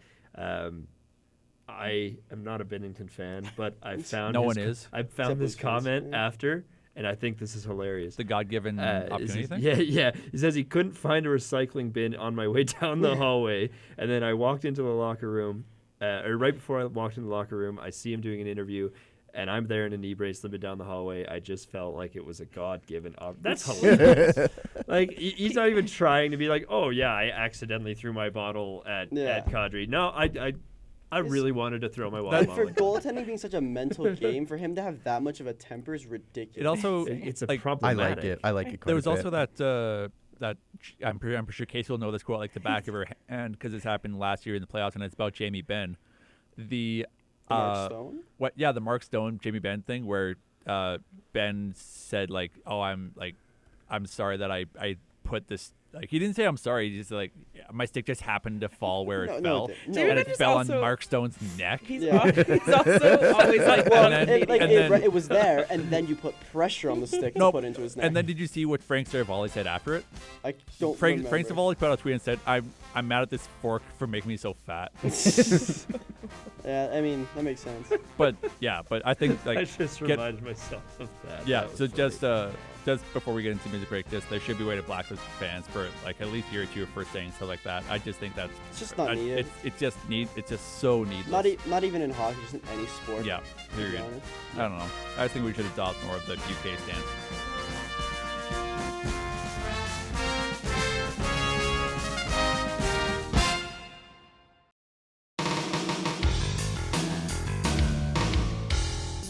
I am not a Bennington fan, but I found No his one co- is. I Except found this those fans, comment yeah. after, and I think this is hilarious. The God-given opportunity thing. Yeah. He says he couldn't find a recycling bin on my way down the hallway, and then I walked into the locker room, or right before I walked in the locker room, I see him doing an interview, and I'm there in a knee brace, limping down the hallway. I just felt like it was a God-given That's hilarious. Like he's not even trying to be like, oh yeah, I accidentally threw my bottle at Kadri. No, I really wanted to throw my water And bottle. for goaltending being such a mental game, for him to have that much of a temper is ridiculous. It also It's a like, I problematic. like it. I like it quite there was a also bit. that I'm pretty sure Casey will know this quote like the back of her hand because it's happened last year in the playoffs, and it's about Jamie Benn. The Mark Stone? the Mark Stone Jamie Benn thing where Ben said like, oh, I'm sorry that I put this. Like he didn't say I'm sorry. He just like my stick just happened to fall where it fell, Jamie and Benn it just fell on also- Mark Stone's neck. He's, Yeah. he's also always like, Well, And then- it was there, and then you put pressure on the stick to Nope. put into his neck. And then did you see what Frank Cervalli said after it? I don't Frank remember. Cervalli put out a tweet and said, I'm mad at this fork for making me so fat. Yeah, I mean that makes sense. But I think like I just get- reminded myself of that. yeah. That So was funny. just before we get into music break, there should be a way to blacklist fans for like at least a year or two for saying stuff like that. I just think that's It's just not needed. It's just so needless. Not even in hockey, just in any sport. Yeah, to be period. honest. I don't know. I think we should adopt more of the UK stance.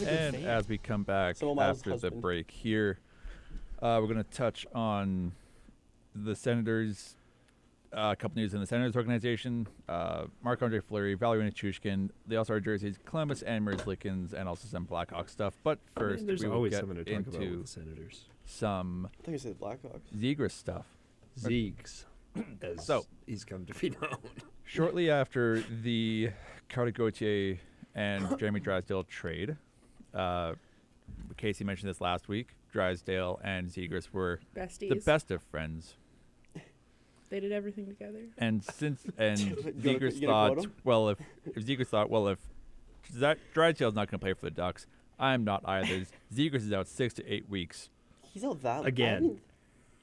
And as we come back Someone Miles' after the husband. break here, we're going to touch on the Senators, a couple news in the Senators organization, Marc-Andre Fleury, Valeri Nichushkin, the All-Star jerseys, Columbus and Merzlikins, and also some Blackhawks stuff. But first, there's we will always get something to talk about with into the Senators. some I think I said Blackhawks. Zegras stuff. Zeegs, as So- he's come to be known. Shortly after the Gauthier and Jeremy Drysdale trade, Casey mentioned this last week, Drysdale and Zegras were besties. the best of friends. They did everything together. And since Zegras you gonna thought, quote him? well, if Zegras thought, well, if Drysdale's not going to play for the Ducks, I'm not either. Zegras is out 6 to 8 weeks. He's out that Again. I mean,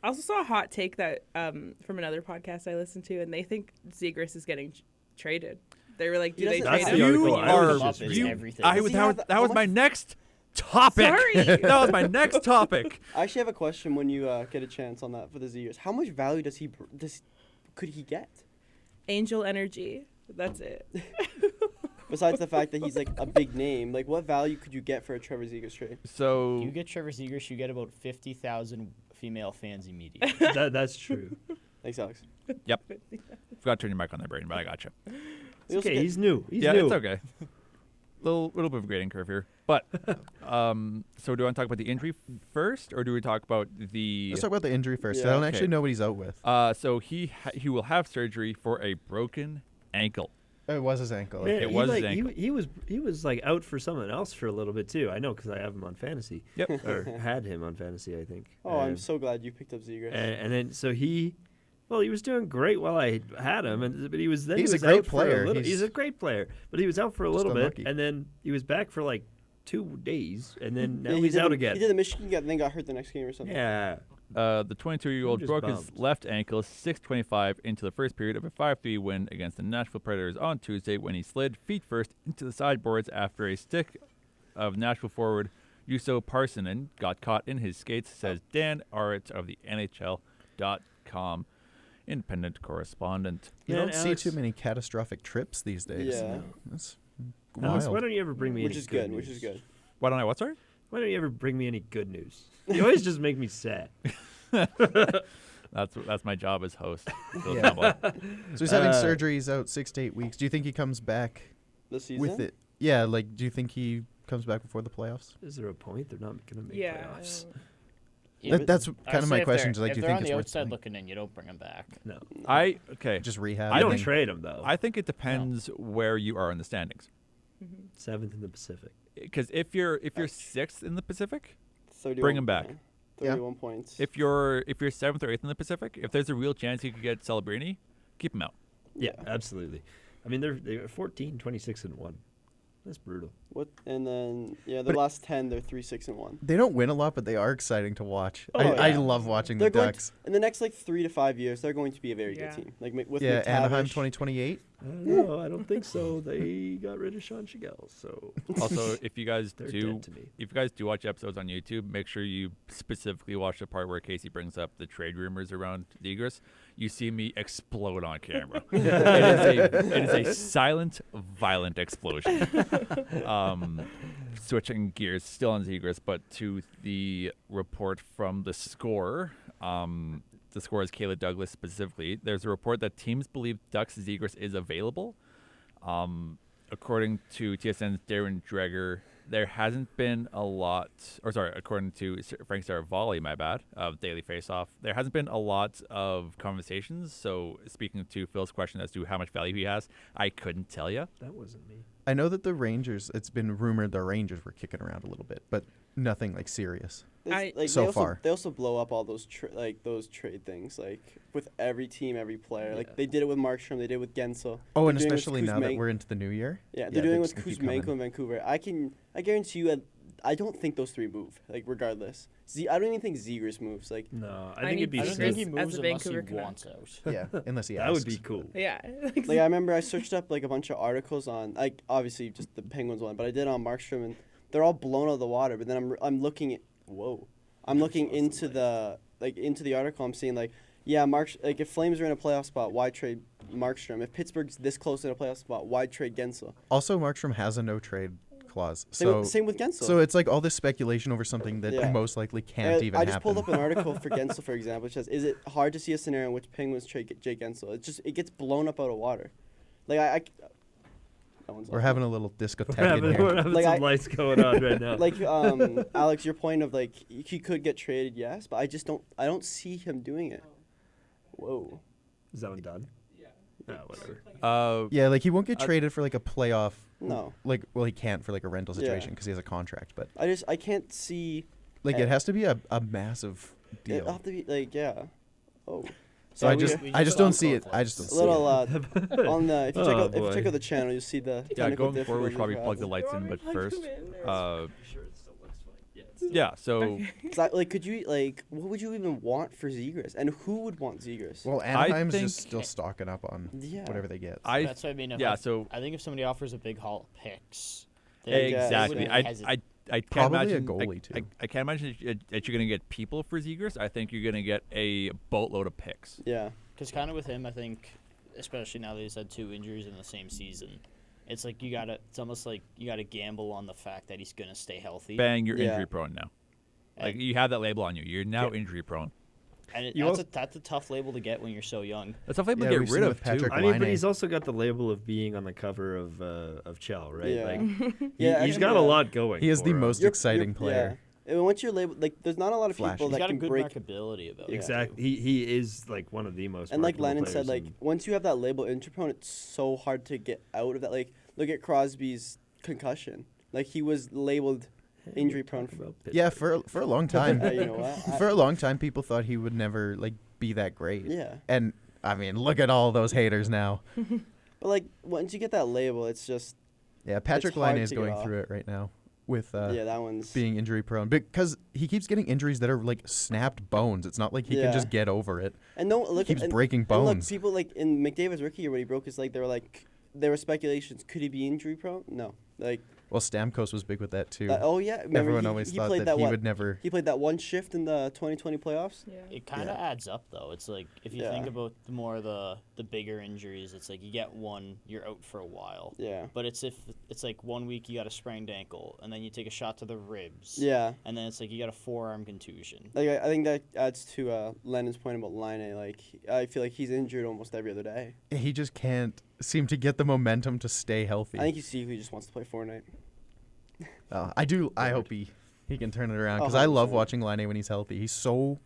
I also saw a hot take that from another podcast I listened to, and they think Zegras is getting traded. They were like, He "Do they doesn't trade have him?" the You article I was are just you. everything. I Does was he that have was, that- that how was my much- next topic. Sorry. That was my next topic. I actually have a question when you get a chance on that for the Zegras. How much value could he get? Angel energy. That's it. Besides the fact that he's like a big name, like what value could you get for a Trevor Zegras trade? So You get Trevor Zegras, you get about 50,000 female fans immediately. That's true. Thanks, Alex. yep. Forgot to turn your mic on there, Braden, but I got you. We also Okay, get- he's new. He's Yeah, new. it's okay. Little bit of a grading curve here, but so do you want to talk about the injury first, or do we talk about the? Let's talk about the injury first. Yeah. I don't Okay. actually know what he's out with. So he will have surgery for a broken ankle. It was his ankle. Man, It he, was like, his ankle. he was like out for someone else for a little bit too. I know because I have him on fantasy. Yep. Or had him on fantasy, I think. Oh, I'm so glad you picked up Zegras. And then so he was doing great while I had him, but he was then He's he a was great out for player. a little. He's- He's a great player, but he was out for a Just little bit, unlucky. and then he was back for like 2 days, and then now Yeah, he he's did out the- again. He did the Michigan game, then got hurt the next game or something. Yeah. The 22-year-old I'm just broke his bummed. left ankle 6:25 into the first period of a 5-3 win against the Nashville Predators on Tuesday when he slid feet first into the sideboards after a stick of Nashville forward Juuso Parssinen got caught in his skates, says Dan Aritz of the NHL.com independent correspondent. You Man, don't see Alex- too many catastrophic trips these days. Yeah. That's Alex, wild. why don't you ever bring me Which any is good. news? Which is good. Why don't I? What, sorry? Why don't you ever bring me any good news? You always just make me sad. That's my job as host. Yeah. So he's having Uh, surgeries out 6 to 8 weeks. Do you think he comes back This season? with it? Yeah, like, do you think he comes back before the playoffs? Is there a point? They're not going to make Yeah. playoffs. That's I would kind of say my if question. they're- Like, if do you they're think on it's the worth outside playing? looking in, you don't bring them back. No. Okay. Just rehab? You don't think- trade him, though. I think it depends where you are in the standings. 7th in the Pacific. Because if you're sixth in the Pacific, 31, bring him back. Yeah. 31 points. if you're seventh or eighth in the Pacific, if there's a real chance you could get Celebrini, keep him out. Yeah, absolutely. I mean, they're 14, 26, and 1. That's brutal. What? And then the But- last 10, they're 3-6-1. They don't win a lot, but they are exciting to watch. Oh, I yeah. love watching They're the going Ducks. in the next 3 to 5 years. They're going to be a very Yeah. good team. Like with Yeah, Anaheim McTavish. 2028. No, I don't think so. They got rid of Sean Shigell, so Also, if you guys they're do dead to me. if you guys do watch episodes on YouTube, make sure you specifically watch the part where Casey brings up the trade rumors around Zegras. You see me explode on camera. it is a silent, violent explosion. Switching gears, still on Zegras, but to the report from the Score. The Score is Kayla Douglas specifically. There's a report that teams believe Ducks Zegras is available. According to TSN's Darren Dreger, there hasn't been a lot, according to Frank Saravalli, my bad, of Daily Faceoff, there hasn't been a lot of conversations. So speaking to Phil's question as to how much value he has, I couldn't tell you. That wasn't me. I know that the Rangers, it's been rumored the Rangers were kicking around a little bit, but nothing like serious. So they also, far. they also blow up all those those trade things with every team, every player. Yeah. Like they did it with Markstrom, they did it with Gensel. Oh, They're and doing it with especially now that Kuzmenko. we're into the new year. Yeah, Yeah, they're doing it with they're just gonna keep Kuzmenko coming. in Vancouver. I guarantee you, I don't think those three move. Regardless, I don't even think Zegras moves. No, I I think need it'd be I Zegras don't sick. think he as moves a unless he Vancouver wants out. Yeah, unless he That asks. would be cool. Yeah. I remember I searched up a bunch of articles on obviously just the Penguins one, but I did on Markstrom and they're all blown out of the water. But then I'm looking at I'm looking into the article. I'm seeing if Flames are in a playoff spot, why trade Markstrom? If Pittsburgh's this close in a playoff spot, why trade Gensel? Also, Markstrom has a no trade clause. Same with Gensel. So it's like all this speculation over something that Yeah. most likely can't even I just happen. pulled up an article for Gensel, for example, which says, "Is it hard to see a scenario in which Penguins trade Jake Gensel? It gets blown up out of water." That one's We're off. having a little discotheque We're in having, here. we're having Like, some lights going on right now. Alex, your point of he could get traded, yes, but I don't see him doing it. Whoa. Is that one done? Yeah. Whatever. Yeah, he won't get traded for a playoff. No. He can't for a rental Yeah. situation because he has a contract. But I can't see. it has to be a massive It'll deal. have to be yeah. Oh. So Yeah, I we- just we I just just saw don't see it. Cold I just don't a see little it. on the if you check Oh, out boy. the channel, you'll see the Yeah, technical going forward, we should probably difficulties plug the we're lights in, You but want me to first, plug them in? yeah. So having. Could you what would you even want for Zegras, and who would want Zegras? Well, Anaheim's think- just still stocking up on Yeah. whatever they get. That's what I mean. I think if somebody offers a big haul of picks, they exactly. wouldn't hesitate. I can't Probably a imagine goalie, too. I can't imagine that you're going to get people for Zegras. I think you're going to get a boatload of picks. Yeah. Because kind of with him, I think, especially now that he's had 2 injuries in the same season, it's almost like you gotta gamble on the fact that he's gonna stay healthy. Bang, you're Yeah. injury prone now. And- You have that label on you. You're now injury prone. And You that's a tough label to get when you're so young. That's a label Yeah, to we've get seen rid it of with Patrick too. I mean, but Laine. he's also got the label of being on the cover of Chell, right? Yeah. He's actually, got a lot going. He is for the him. most exciting player. Yeah. And once you're labeled, there's not a lot of Flashy. people He's that got a can good break. marketability about him. Exactly. He is one of the most. And like marketable Lennon said, players in- once you have that label injury prone, it's so hard to get out of that. Look at Crosby's concussion. He was labeled injury prone. Yeah, for a long time. You know what? For a long time, people thought he would never be that great. Yeah. And I mean, look at all those haters now. But once you get that label, it's just Yeah, Patrick hard Laine is to get going off. through it right now with yeah, that one's being injury prone because he keeps getting injuries that are snapped bones. It's not like he Yeah. can just get over it. And no, look, Keeps and, breaking and look, bones. people in McDavid's rookie year when he broke his leg, there were speculations. Could he be injury prone? No, Like, Well, Stamkos was big with that too. oh yeah, remember Everyone he, always he thought played that he what? would never. He played that one shift in the 2020 playoffs. Yeah. It kind of adds up though. It's like if you think about the more the bigger injuries, it's like you get one, you're out for a while. Yeah. But it's like 1 week you got a sprained ankle, and then you take a shot to the ribs. Yeah. And then it's like you got a forearm contusion. Like I think that adds to Lennon's point about Line. Like I feel like he's injured almost every other day. He just can't seem to get the momentum to stay healthy. I think he just wants to play Fortnite. I do. I hope he can turn it around Oh, because I love 100%. watching Line when he's healthy. He's so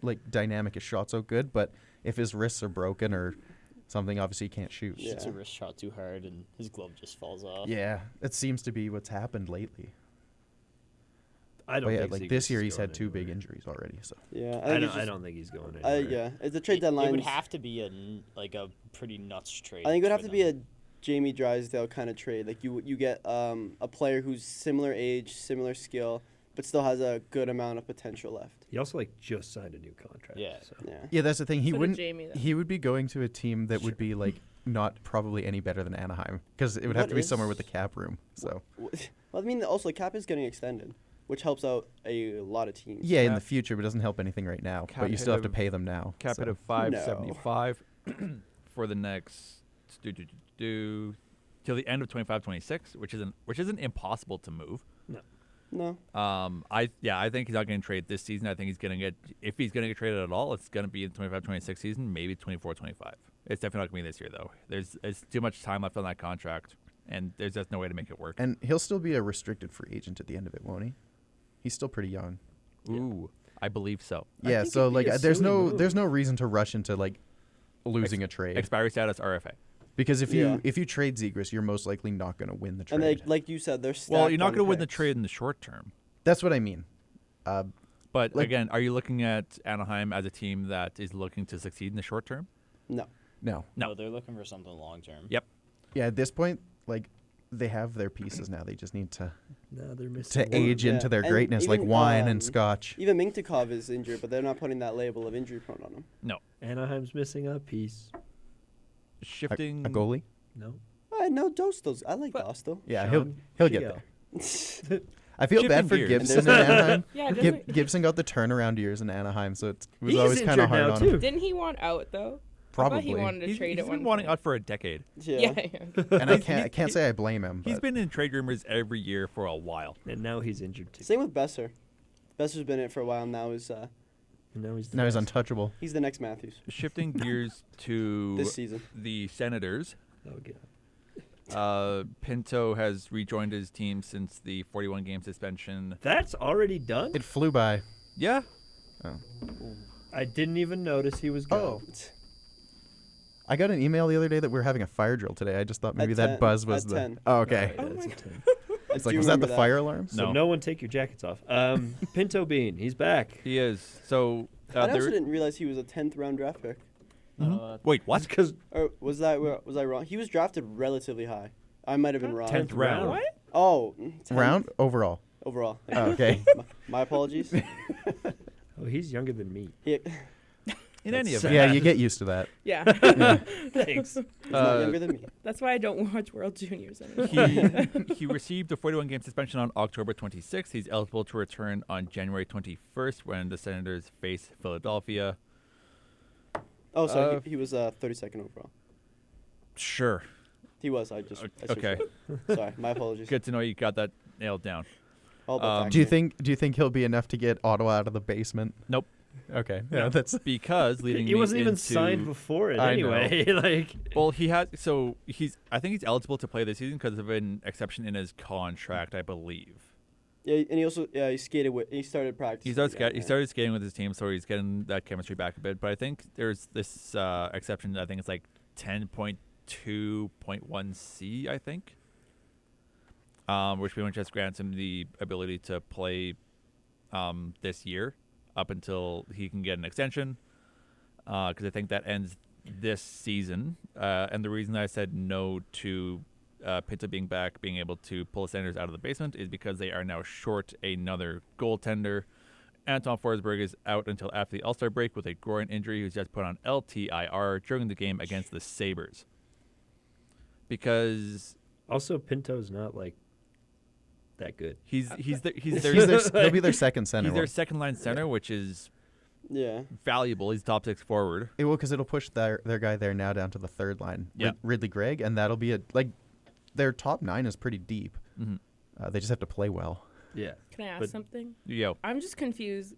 like dynamic. His shot's so good, but if his wrists are broken or something, obviously he can't shoot. Yeah. Shoots a wrist shot too hard, and his glove just falls off. Yeah, it seems to be what's happened lately. I don't But yeah, think like Zegras this year is he's going had two big anywhere. injuries already. So Yeah. I don't think he's going anywhere. Yeah. It's the trade deadline. It would have to be a pretty nuts trade. I think it would have for to be them. a Jamie Drysdale kind of trade. Like you get a player who's similar age, similar skill, but still has a good amount of potential left. He also just signed a new contract. Yeah. So. Yeah. yeah, that's the thing. He So did wouldn't. Jamie, though. He would be going to a team that would be like not probably any better than Anaheim because it would have What to be is- somewhere with the cap room. So Well, I mean, also the cap is getting extended, which helps out a lot of teams. yeah, in Cap- the future, but it doesn't help anything right now. Cap But you still have hit to of- pay them now. Cap so. hit of 575 for the next till the end of 25-26, which isn't impossible to move. No. I think he's not going to trade this season. I think he's going to if he's going to get traded at all, it's going to be in 25-26 season, maybe 24-25. It's definitely not going to be this year though. There's too much time left on that contract, and there's just no way to make it work. And he'll still be a restricted free agent at the end of it, won't he? He's still pretty young. Ooh, I believe so. I Yeah, think so it'd be like a there's silly no move. there's no reason to rush into like losing a trade Expiry status RFA. because if Yeah. you trade Zegras, you're most likely not going to win the trade. And like you said, they're stacked Well, you're not on going to win the picks. trade in the short term. That's what I mean. But Like- again, are you looking at Anaheim as a team that is looking to succeed in the short term? No. No. No. They're looking for something long term. Yep. Yeah, at this point, like they have their pieces now. They just need to No, they're missing one. age into their And greatness, like even, wine and scotch. Even Mintyukov is injured, but they're not putting that label of injury prone on him. No. Anaheim's missing a piece. Shifting A goalie. No. No, Dostos. I like Dostal. Yeah, Sean he'll get Gio. there. I feel bad Shifting for gears. Gibson in And Anaheim. Yeah, doesn't, Gibson got the turnaround years in Anaheim, so it was He's always kind of injured hard now, on too. him. didn't he want out though? I thought Probably. he wanted to He's trade at been one wanting point. out for a decade. Yeah. Yeah. And I can't say I blame him. He's but- been in trade rumors every year for a while. And now he's injured too. Same with Besser. Besser's been in it for a while now. And now he's the now he's best. untouchable. He's the next Matthews Shifting gears to this season. the Senators. Oh, God. Pinto has rejoined his team since the 41-game suspension. That's already done? It flew by. Yeah. I didn't even notice he was gone. I got an email the other day that we were having a fire drill today. I just thought maybe At that 10. buzz was At the. 10. Oh, okay. Alright, Oh that's my a 10. It's like, was that the fire alarm? So No. no one take your jackets off. Pinto Bean, he's back. He is. So I also there. didn't realize he was a 10th round draft pick. Wait, what? Because Or was I wrong? He was drafted relatively high. I might have been wrong. 10th round. What? Oh, 10th Round overall. overall. Oh, okay. My apologies. Oh, he's younger than me. He, In any That's event, Yeah, you get used to that. Yeah. Thanks. he's not younger than me. That's why I don't watch World Juniors anymore. he received a 41-game suspension on October 26th. He's eligible to return on January 21st when the Senators face Philadelphia. Oh, sorry. He was 32nd overall. Sure. He was. I switched Okay. it. Sorry. My apologies. Good to know you got that nailed down. All about fact Do you checking. think he'll be enough to get Ottawa out of the basement? Nope. Okay. Yeah, that's Because leading He me wasn't even into- signed before it I know. anyway. Like, Well, he has. So I think he's eligible to play this season because of an exception in his contract, I believe. Yeah, and he also he skated with. He started practicing. He started skating with his team, so he's getting that chemistry back a bit. But I think there's this exception. I think it's like 10.2.1c. I think, which pretty much just grants him the ability to play this year up until he can get an extension. Because I think that ends this season. And the reason I said no to Pinto being back, being able to pull the Senators out of the basement, is because they are now short another goaltender. Anton Forsberg is out until after the All-Star break with a groin injury. He was just put on LTIR during the game against the Sabres. Because also, Pinto's not like that good. He's He'll their be their second center. he's their second line center, which is Yeah. valuable. He's top 6 forward. It will, because it'll push their guy there now down to the third line, Yeah. Ridley Gregg, and that'll be their top 9 is pretty deep. Mm-hmm. They just have to play well. Yeah. Can I ask But- something? Yo, I'm just confused.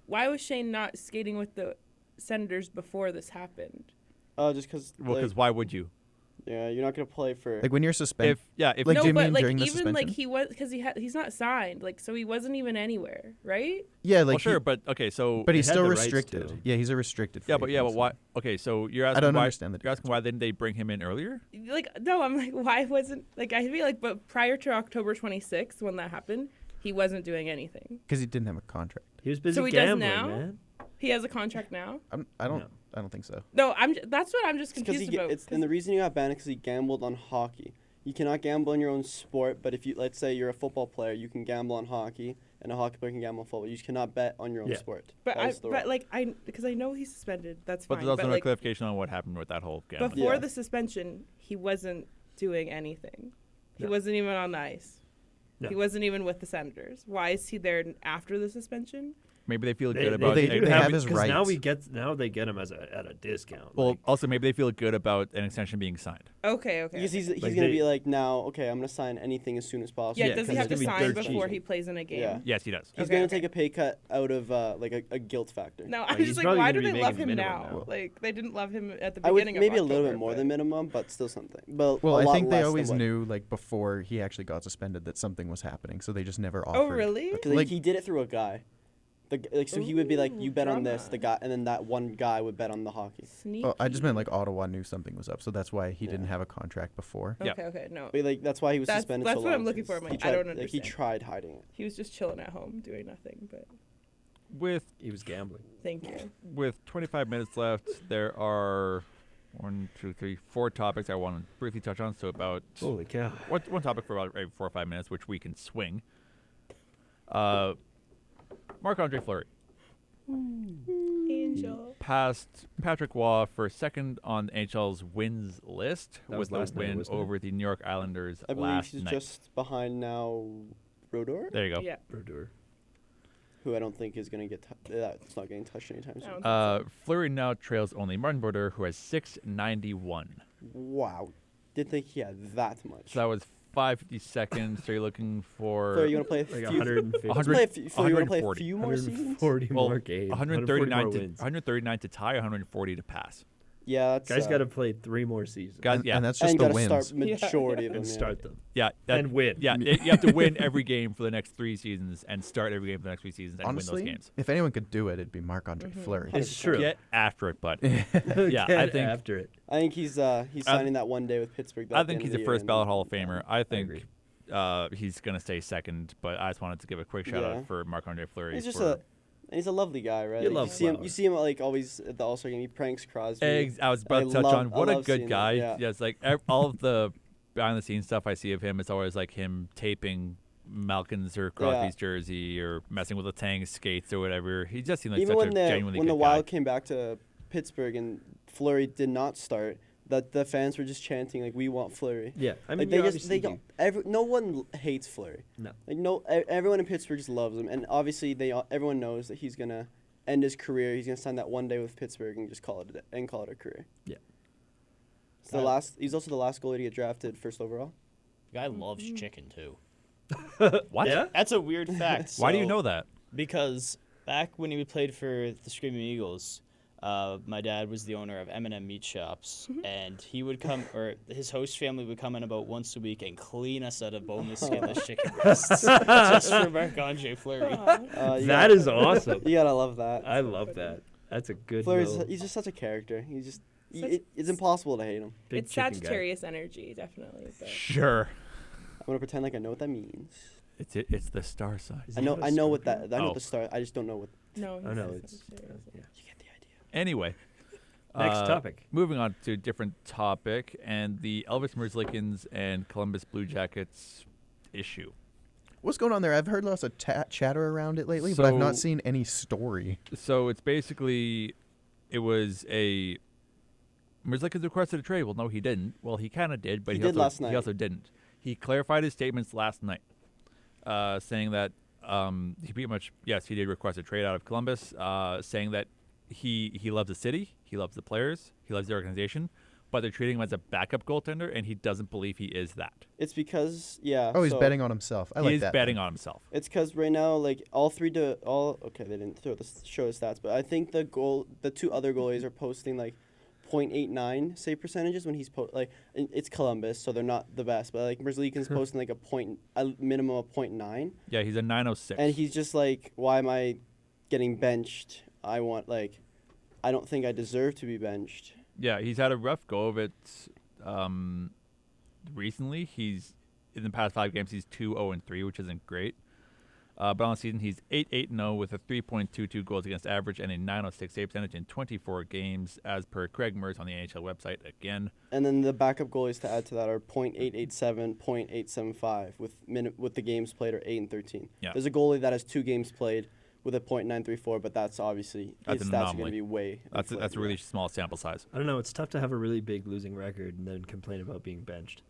Why was Shane not skating with the Senators before this happened? Just because. well, because why would you? Yeah, you're not gonna play for. Like when you're suspended. If Like, no, do you but mean like during the even like suspension? he was because he's not signed, like so he wasn't even anywhere, right? Yeah, like well, sure, but okay, so but he's He had still the rights restricted. to him. Yeah, he's a restricted. yeah, free but agent, why? Okay, so you're asking don't why? understand the You're asking why didn't they bring him in earlier? Like no, I'm like why wasn't like I feel like but prior to October 26th when that happened, he wasn't doing anything. because he didn't have a contract. He was busy So he does gambling, now? man. He has a contract now. I don't think so. No, that's what I'm just Because confused about. and the reason you got banned is because he gambled on hockey. You cannot gamble on your own sport, but if you let's say you're a football player, you can gamble on hockey, and a hockey player can gamble on football. You just cannot bet on your own Yeah. sport. But That is the rule. because I know he's suspended. That's But fine. there's also no like, clarification on what happened with that whole gambling. before Yeah. the suspension, he wasn't doing anything. He No. wasn't even on the ice. No. He wasn't even with the Senators. Why is he there after the suspension? Maybe they feel They, good they, about they do do it. have his 'cause Now rights. now they get him at a discount. Well, like, also maybe they feel good about an extension being signed. Okay. Because he's Like gonna they- be like now. Okay, I'm gonna sign anything as soon as possible. Yeah, Yeah, does he 'cause have to it's gonna be sign dirt before cheap. he plays in a game? Yeah. Yes, he does. He's Okay, gonna okay. take a pay cut out of like a guilt factor. No, Like, I'm he's just like, probably why gonna do be they love making him minimum now? now. Like, they didn't love him at the I would beginning maybe of a little October, bit more but- than minimum, but still something. But Well, a I lot think they less than always what- knew like before he actually got suspended that something was happening, so they just never offered. Oh, really? 'Cause, like, he did it through a guy. So he would be like, Ooh, you bet on this, drama. the guy, and then that one guy would bet on the hockey. Sneaky. Well, I just meant like Ottawa knew something was up, so that's why he Yeah. didn't have a contract before. Yeah. Okay, no. But like that's why he was That's- suspended. that's so what I'm long, looking for. 'cause I'm he like, I tried, don't Like he understand. tried hiding it. He was just chilling at home doing nothing, but With he was gambling. thank you. 25 minutes left, there are 4 topics I want to briefly touch on. So about Holy cow! one topic for about 4 or 5 minutes, which we can swing. Marc-Andre Fleury Angel. passed Patrick Waugh for second on the NHL's wins list That with was the last night, win wasn't it? over the New York Islanders I believe last he's night. just behind now, Rodor, There you go. Yeah. Brodeur. who I don't think is gonna get. That's not getting touched anytime I soon. don't Fleury now trails only Martin Brodeur, who has 691. Wow, didn't think he had that much. So that was 550 seconds. So you're looking for So you want to play a Like few? 150. Let's play a few. So you want to play a 140. few more seasons? 140 well, more games. 139 more to wins. 139 to tie, 140 to pass. Yeah, that's. Guys got to play 3 more seasons Guys, And, yeah, and that's just and the gotta wins. start majority of them. and yeah. start them yeah, and win. Yeah, you have to win every game for the next 3 seasons and start every game for the next 3 seasons and Honestly, win those games. if anyone could do it, it'd be Marc-Andre Fleury. It's true. Get after it, bud. Get I think- after it. I think he's signing that one day with Pittsburgh. I at the think end he's of a the first year, ballot and- Hall of Famer. I think agree. he's going to stay second, but I just wanted to give a quick shout Yeah. out for Marc-Andre Fleury. He's just for he's a lovely guy, right? You Like, love see him. Flowers. You see him like always at the All-Star game. He pranks Crosby. I was about I to touch love- on I what a love good seeing guy. that, yeah. It's like all of the behind the scenes stuff I see of him. It's always like him taping Malkin's or Crosby's jersey or messing with Latang's skates or whatever. He just seemed like Even such when a the genuinely when good the guy. Wild came back to Pittsburgh and Fleury did not start, that the fans were just chanting like, "We want Fleury." Yeah, I mean, Like they you're just they obviously don't. No one hates Fleury. No. Like everyone in Pittsburgh just loves him, and obviously everyone knows that he's gonna end his career. He's gonna sign that one day with Pittsburgh and just call it a career. Yeah. It's the last. He's also the last goalie to get drafted first overall. The guy loves chicken too. What? Yeah? That's a weird fact. Why do you So- know that? Because back when he played for the Screaming Eagles, my dad was the owner of M&M Meat Shops, and he would come, or his host family would come in about once a week and clean us out of boneless, skinless chicken breasts just for Marc-Andre Fleury. That is awesome. You gotta love that. I love that. That's a good Fleury's little he's just such a character. He's just Such- it's impossible to hate him. big It's chicken guy. Sagittarius energy, definitely. But Sure. I'm gonna pretend like I know what that means. It's the star sign. Is I he know not a I know what Scorpio? that I know Oh. the star. I just don't know what. no, Oh no, he's it's Sagittarius. yeah. You get the idea. Anyway. Next topic. Moving on to a different topic, and the Elvis Merzlikins and Columbus Blue Jackets issue. What's going on there? I've heard lots of chatter around it lately, but I've not So- seen any story. So it's basically, it was a Merzlikins requested a trade. Well, no, he didn't. Well, he kind of did, but He he did also, last night. He also didn't. He clarified his statements last night. saying that he pretty much, yes, he did request a trade out of Columbus, saying that he loves the city, he loves the players, he loves the organization, but they're treating him as a backup goaltender, and he doesn't believe he is that. It's because Oh, he's so betting on himself. I He like is that. betting on himself. It's because right now, like okay, they didn't show the stats, but I think the two other goalies are posting like .89 save percentages when he's it's Columbus, so they're not the best, but like Merzlikins posting like a minimum of .9, Yeah, he's a 906. and he's just like, why am I getting benched? I don't think I deserve to be benched. Yeah, he's had a rough go of it recently. He's in the past 5 games, he's 2-0-3, which isn't great. But on the season, he's 8-8-0 with a 3.22 goals against average and a 906 save percentage in 24 games, as per Craig Merz on the NHL website again. And then the backup goalies to add to that are .887, .875 with the games played are 8 and 13. Yeah. There's a goalie that has 2 games played with a .934, but that's obviously That's his an stats are anomaly. going to be way. That's a inflated, really yeah. small sample size. I don't know. It's tough to have a really big losing record and then complain about being benched.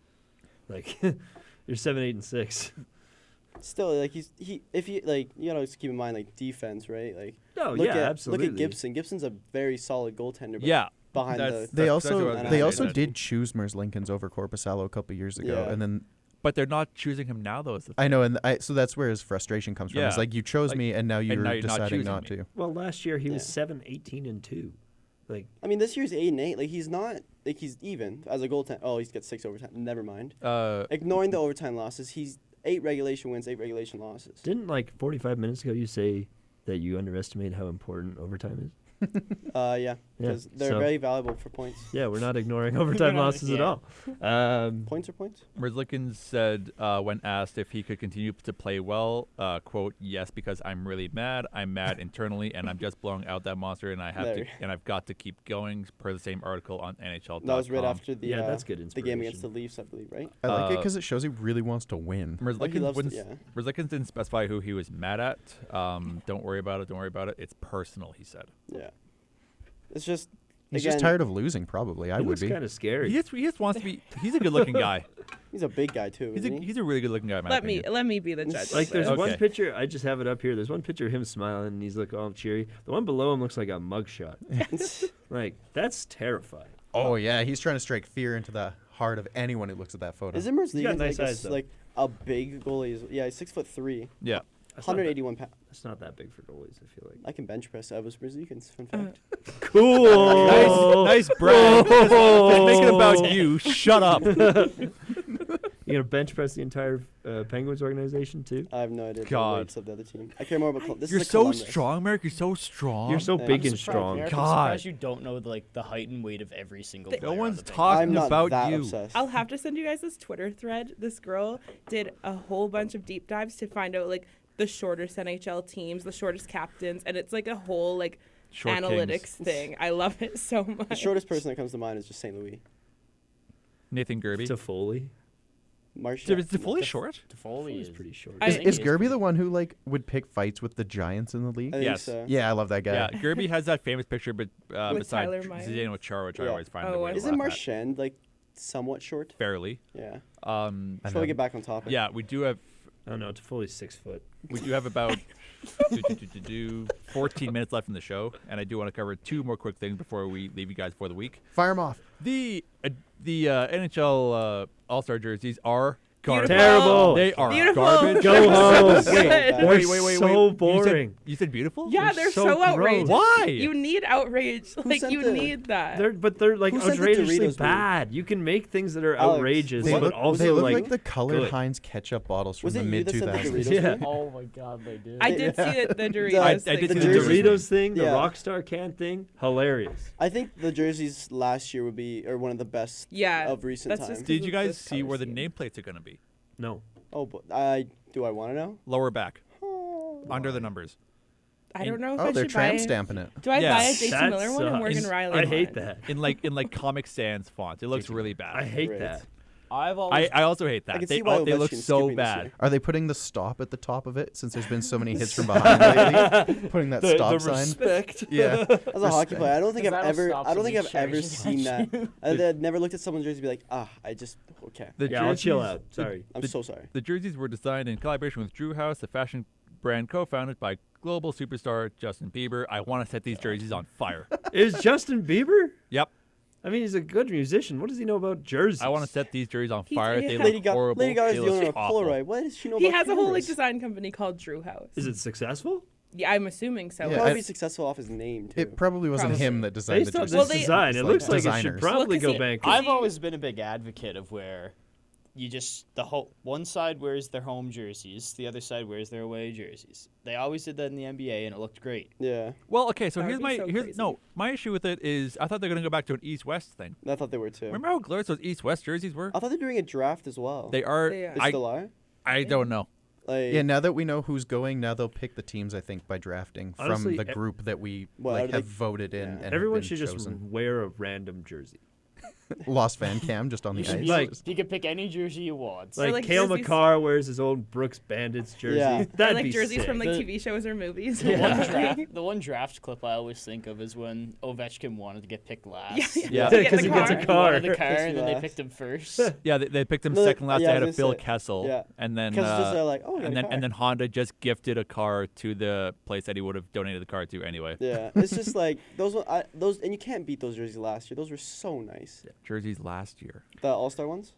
Like, you're 7-8-6. Still, like if you gotta keep in mind like defense, right? Like No, look yeah, at absolutely. Look at Gibson. Gibson's a very solid goaltender. But Yeah. behind that's- the They that's exactly what I was also gonna they say. also That- did choose Merzlikins over Korpisalo a couple years ago, Yeah. and then But they're not choosing him now, though. Is the I know, and so that's where his frustration comes from. Yeah. It's like you chose Like- me, and now you're now you're not deciding choosing not me. to. Well, last year he was Yeah. 7-18-2. Like, I mean, this year's 8-8. Like he's not like he's even as a goaltender. Oh, he's got 6 overtime. Never mind. Ignoring the overtime losses, he's 8 regulation wins, 8 regulation losses. didn't like 45 minutes ago you say that you underestimate how important overtime is? Yeah, because they're so- very valuable for points. Yeah, we're not ignoring overtime losses at all. Points are points. Merzlikins said when asked if he could continue to play well, quote, yes, because I'm really mad. I'm mad internally, and I'm just blowing out that monster, and I've got to keep going, per the same article on NHL.com. That was right after the that's good the game against inspiration. the Leafs, I believe, right? I like it because it shows he really wants to win. Merzlikins didn't specify who he was mad at. Don't worry about it. Don't worry about it. It's personal, he said. Yeah. It's just He's again, just tired of losing, probably. I He would looks be. kind of scary. He just wants to be. He's a good-looking guy. He's a big guy too. Isn't he? He's a really good-looking guy. In my Let me opinion. be the judge. Like, there's of one Okay. picture, I just have it up here. There's one picture of him smiling, and he's like all cheery. The one below him looks like a mugshot. Like, that's terrifying. Oh yeah, he's trying to strike fear into the heart of anyone who looks at that photo. Is it Merzlikins? He's got nice like, eyes, though. like a big goalie? Yeah, he's 6'3", Yeah. That's not that- 181 pounds. That's not that big for goalies, I feel like. I can bench press. I was Merzlikins. Fun fact. Cool. Nice brag. Make it about you. Shut up. You gonna bench press the entire Penguins organization too? I have no idea the God. weights of the other team. I care more about this. You're is a so Columbus. strong, Merrick. You're so strong. You're so I'm big and surprised, strong. Merrick, God. I'm surprised you don't know the height and weight of every single player. No on one's the Penguins. talking I'm not about that you. obsessed. I'll have to send you guys this Twitter thread. This girl did a whole bunch of deep dives to find out like the shortest NHL teams, the shortest captains, and it's like a whole like Short analytics kings. thing. I love it so much. The shortest person that comes to mind is just St. Louis. Nathan Gerby. Toffoli. Marshall. Is Foley short? Toffoli He's is pretty short. I- Is think he Gerby pretty- the one who like would pick fights with the Giants in the league? I think Yes. so. Yeah, I love that guy. Yeah, Gerby has that famous picture, but With beside Tyler Myers? Zdeno Chara, which I Yeah. always find Oh, a way to Isn't laugh at. Marchand like somewhat short? Barely. Yeah. I Before know. we get back on topic. Yeah, we do have I don't know. Toffoli's 6 foot. about 14 minutes left in the show, and I do want to cover 2 more quick things before we leave you guys for the week. Fire him off. The NHL All-Star jerseys are garbage. Beautiful. Terrible. They are Beautiful. garbage. Go home. So Wait, good. wait. So boring. You said beautiful? Yeah, They're they're so so gross. outrageous. Why? You need outrage. Like sent you the- need that. They're like Who sent the outrageously Doritos bad. You can make things that are Alex, outrageous, They but look, also they look like, like the colored good. Heinz ketchup bottles from Was the it you mid that sent the 2000s. Doritos? Yeah. thing? Oh my God, they do. I did see it, the Doritos. I thing. did the see the Doritos. Doritos thing, the Yeah. Rockstar can thing, hilarious. I think the jerseys last year would be one of the best Yeah, of recent that's time. just- Did you guys This see color where the scheme. nameplates are going to be? No. Oh, but do I want to know? Lower back, under the numbers. I don't know if Oh, I they're should buy tramp it. stamping it. Do I Yeah. buy a JT That Miller one or Morgan sucks. Riley I hate one? that. In like Comic Sans font. It looks really bad. I hate Great. that. I've always I also hate I that. can They see why they look Ovechkin's so skipping this bad. year. Are they putting the stop at the top of it since there's been so many hits from behind lately? Putting that stop sign. Respect. Yeah. As a hockey player, I don't think Because I've that'll ever, stop I don't think some I've ever cherries seen that. at you. I've never looked at someone's jersey and be like, okay. The Yeah, I'll chill jerseys- out. Sorry. I'm so sorry. The jerseys were designed in collaboration with Drew House, a fashion brand co-founded by global superstar Justin Bieber. I want to set these jerseys on fire. Is Justin Bieber? Yep. I mean, he's a good musician. What does he know about jerseys? I want to set these jerseys on He's- fire. yeah. They Lady look Gaga, horrible. Lady Gaga's They the look owner of awful. Polaroid. What does she know He about has a whole like cameras? design company called Drew House. Is it successful? Yeah, I'm assuming so. Yeah, Probably I- be successful off his name too. It probably wasn't Probably. him that designed Based the on jersey. this they- design, It's it like looks like it should designers. probably Well, go 'cause bankrupt. I've always been a big advocate of where you just the whole one side wears their home jerseys, the other side wears their away jerseys. They always did that in the NBA, and it looked great. Yeah, Well, okay, so That here's would be my so crazy. my issue with it is I thought they were gonna go back to an East-West thing. I thought they were too. Remember how glorious those East-West jerseys were? I thought they're doing a draft as well. They are. They are. They still are. I don't know. Like, Yeah, now that we know who's going, now they'll pick the teams, I think, by drafting Honestly, from the group that we Well, like are they- have voted in. yeah. And have Everyone been should just chosen. wear a random jersey. Lost Van Cam just on the You, ice. Like- you can pick any jersey you want. Like, like Cale jerseys- McCarr wears his old Brooks Bandits jersey. Yeah. Or That'd like be jerseys sick. from like The- TV shows or movies. The one draft clip I always think of is when Ovechkin wanted to get picked last. Yeah, Yeah. To get 'cause the he gets a car. car. Wanted the car, Pissed and me then they last. picked him first. Yeah, they picked him No, second last. yeah, They I had a was Phil gonna say, Kessel, yeah. and then Because it's just like, oh, we got and a then car. and then Honda just gifted a car to the place that he would have donated the car to anyway. Yeah, it's just like those, and you can't beat those jerseys last year. Those were so nice. Jerseys last year. The All-Star ones,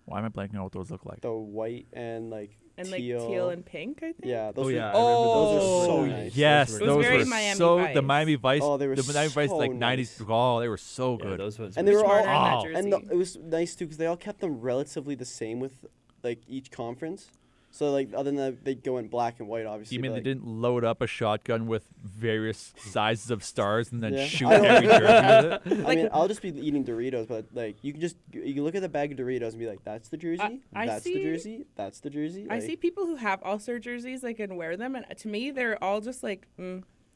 Why am I blanking on what those look like? the white and like And like teal. teal and pink, I think. Yeah, those Oh, were, yeah. I those remember are so Oh, nice. yes, Those were those very were Miami so Vice. the Miami Vice. Oh, they were the Miami Vice so like nice. '90s. Oh, they were so Yeah, good. those ones. And they were Smarter all, on Oh. that and jersey. it was nice too because they all kept them relatively the same with like each conference. So like other than that, they go in black and white, obviously. You mean but, they like, didn't load up a shotgun with various sizes of stars and then Yeah. shoot I don't- every jersey with it? I mean, I'll just be eating Doritos, but like you can look at the bag of Doritos and be like, that's the jersey, I that's the see- jersey, that's the jersey. I like- see people who have All-Star jerseys like and wear them, and to me they're all just like.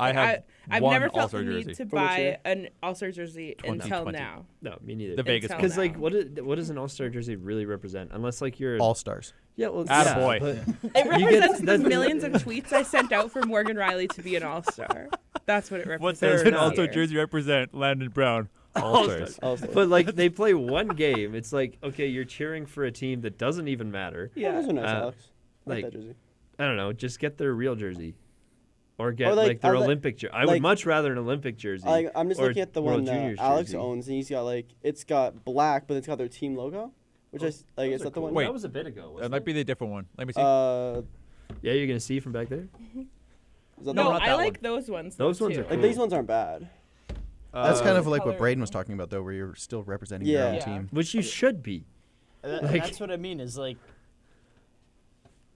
I have I've one never felt All-Star the need jersey. to For which buy year? an All-Star jersey until 2020. now. No, me neither. The Vegas Until one. Because like, now. what does an All-Star jersey really represent? Unless like you're All stars. yeah, well, Attaboy. yeah, It You get- represents the that's- millions of tweets I sent out for Morgan Riley to be an All-Star. That's what it represents. What does Fair an enough. All-Star this jersey represent? Landon Brown. All-Stars. All-Stars. But like they play one game. It's like okay, you're cheering for a team that doesn't even matter. Yeah, those are nice, Uh, Alex. I like like- that jersey. I don't know. Just get their real jersey, or get Or, like, like, their I like- Olympic jersey. I like- would much rather an Olympic jersey. I'm just or looking at the World one that Juniors Alex jersey. owns, and he's got like it's got black, but it's got their team logo, which is like is that the one? Wait. That was a bit ago. That Wasn't might be the different one. Let me see. Yeah, you're gonna see from back there. Is that No, the not I that like those ones. Those though, ones too. are like cool. these ones aren't bad. That's kind of like what color. Braden was talking about, though, where you're still representing your own Yeah. team. Which you should be. And Like- that's what I mean is like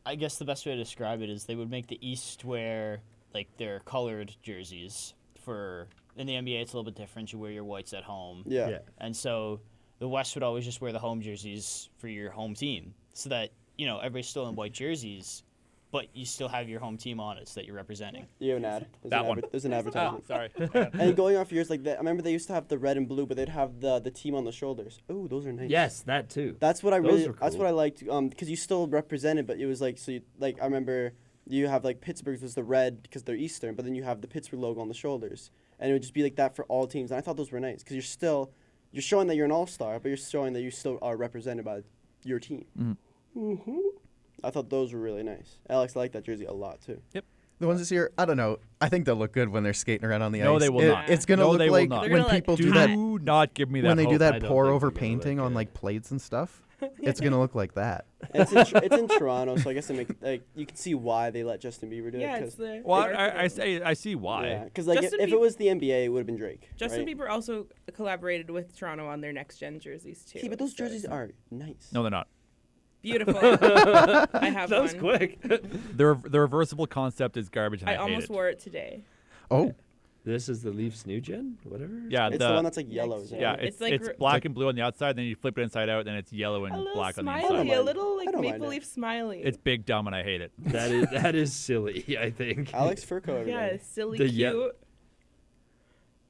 I guess the best way to describe it is they would make the East wear like their colored jerseys for in the NBA it's a little bit different. You wear your whites at home. Yeah. And so the West would always just wear the home jerseys for your home team. So that, you know, everybody's still in white jerseys, but you still have your home team on it so that you're representing. You have an ad. There's That an one. There's an Oh, advertisement. sorry. And going off yours, like that, I remember they used to have the red and blue, but they'd have the team on the shoulders. Oh, those are nice. Yes, that too. That's what I Those really. were That's cool. what I liked. Because you still represented, but it was like so. You, like I remember you have like Pittsburgh's was the red because they're Eastern, but then you have the Pittsburgh logo on the shoulders, and it would just be like that for all teams. And I thought those were nice because you're showing that you're an all-star, but you're showing that you still are represented by your team. Mhm. I thought those were really nice. Alex, I like that jersey a lot too. The ones this year, I don't know. I think they'll look good when they're skating around on the No, ice. they will not. It's gonna No, look they will like not. They're when gonna, like, people Do do that not give me that when they hope. do I that don't pour think over they're gonna look painting on good. like plates and stuff. It's gonna look like that. And it's in Toronto, so I guess it makes like you can see why they let Justin Bieber do Yeah, it. it's the. Well, the I see why. Yeah, because like Justin if Bieber- it was the NBA, it would have been Drake. Justin right? Bieber also collaborated with Toronto on their next gen jerseys too. See, but those so jerseys it's are nice. No, they're not. beautiful. I have That was one. quick. The reversible concept is garbage, and I, I almost hate it. wore it today. Oh, This is the Leafs new gen, whatever. Yeah, It's the one that's like yellow. Isn't yeah, it? it's like it's r- black and blue on the outside, then you flip it inside out, then it's yellow and A little black on the smiley, inside. don't a mind. little I like don't mind maple it. leaf smiley. It's big, dumb, and I hate it. that is silly. I think. Alex Furco. yeah, Everybody. silly The cute. ye-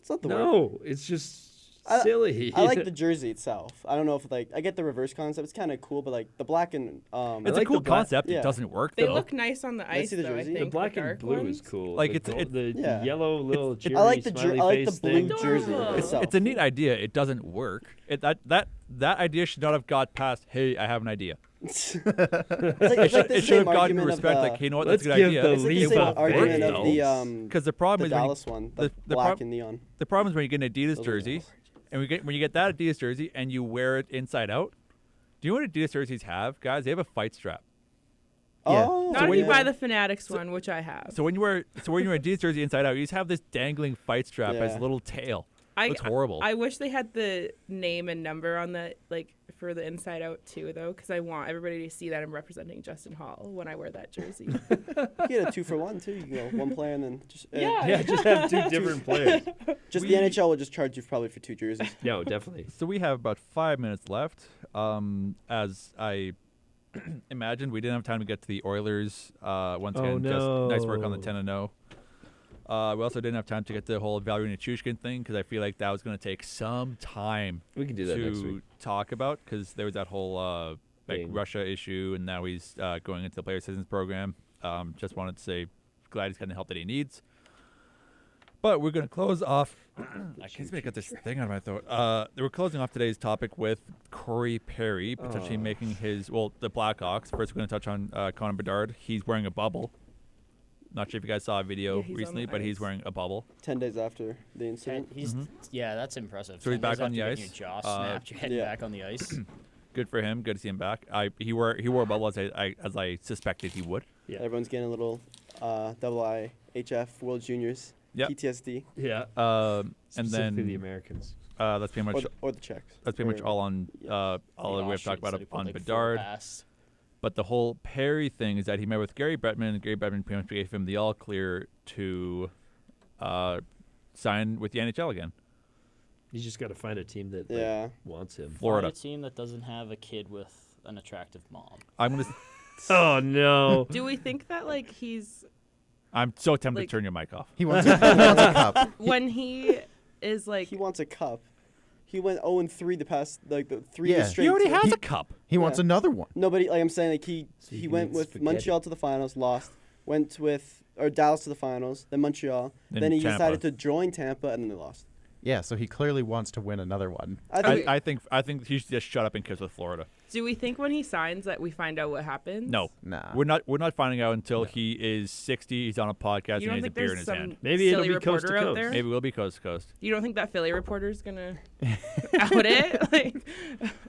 It's not the word. No, it's just silly. I like the jersey itself. I don't know if I get the reverse concept. It's kind of cool, but like the black and It's a like cool the black- concept. yeah. It doesn't work They though. look nice on the I ice, see the though, I jersey? think. The black and dark blue ones. is cool. Like, the Yeah. yellow little cheery I like the smiley I like the face blue thing. jersey Adorable. itself. It's a neat idea. It doesn't work. That idea should not have got past. Hey, I have an idea. It's It like should, the it should same have gotten argument of respect. the, Like, hey, you know what? Let's That's a good give idea. the it's like the leave same a argument bit, of the though. Because the problem the is when you- Dallas one, the the black prob- and neon. the problem is when you get an Adidas Those are jersey, nice. and when you get that Adidas jersey and you wear it inside out. Do you know what Adidas jerseys have, guys? They have a fight strap. Yeah. Oh, Not if when you you- buy the Fanatics one, which I have. So when you wear an Adidas jersey inside out, you just have this dangling fight strap as Yeah. a little tail. I, Looks horrible. I wish they had the name and number on the for the inside out too, though, because I want everybody to see that I'm representing Justin Hall when I wear that jersey. You get a 2-for-1 too. You can go one player and then just Yeah. Yeah, just have two different players. Just the NHL will just charge you probably for 2 jerseys. No, definitely. So we have about 5 minutes left. As I imagined, we didn't have time to get to the Oilers. Once Oh, again, just nice work on the no. 10-0. We also didn't have time to get to the whole Valeri Nichushkin thing because I feel like that was going to take some time We can do that next to week. talk about because there was that whole Thing. Russia issue, and now he's going into the player assistance program. Just wanted to say, glad he's getting the help that he needs. But we're going to close off. I can't even get this thing out of my throat. We're closing off today's topic with Corey Perry potentially making the Blackhawks. First, we're going to touch on Connor Bedard. He's wearing a bubble. Not sure if you guys saw a video Yeah, he's on recently, the but he's ice. wearing a bubble. 10 days after the incident. Yeah, that's impressive. So he's 10 back days on the after getting ice. Your jaw snapped. You're heading Yeah. back on the ice. Good for him. Good to see him back. He wore a bubble as I suspected he would. Yeah. Everyone's getting a little IHF World Juniors Yep. PTSD Yeah. And Specifically the then Americans. that's pretty much or the Czechs. that's pretty much Or- all on all that we have to talk about on Bedard. But the whole Perry thing is that he met with Gary Bettman, and Gary Bettman pretty much gave him the all clear to sign with the NHL again. You just got to find a team that Yeah. wants him. Florida. Find a team that doesn't have a kid with an attractive mom. Oh no. Do we think that he's I'm so tempted Like- to turn your mic off. He wants a cup. when he is He wants a cup. He went 0-3 the past the 3 Yeah. straight. He already teams. has a cup. He wants Yeah. another one. Nobody I'm saying he So he went needs with spaghetti. Montreal to the finals, lost. Went with Dallas to the finals, then Montreal. Then Then he Tampa. decided to join Tampa, and then they lost. Yeah, so he clearly wants to win another one. I think he should just shut up and kiss with Florida. Do we think when he signs that we find out what happens? No, Nah. we're not finding out until he is 60. He's on a podcast You and he don't has a think beer in there's his some hand. Maybe it'll silly be coast to reporter out coast. there? Maybe we'll be coast to coast. You don't think that Philly reporter's gonna out it?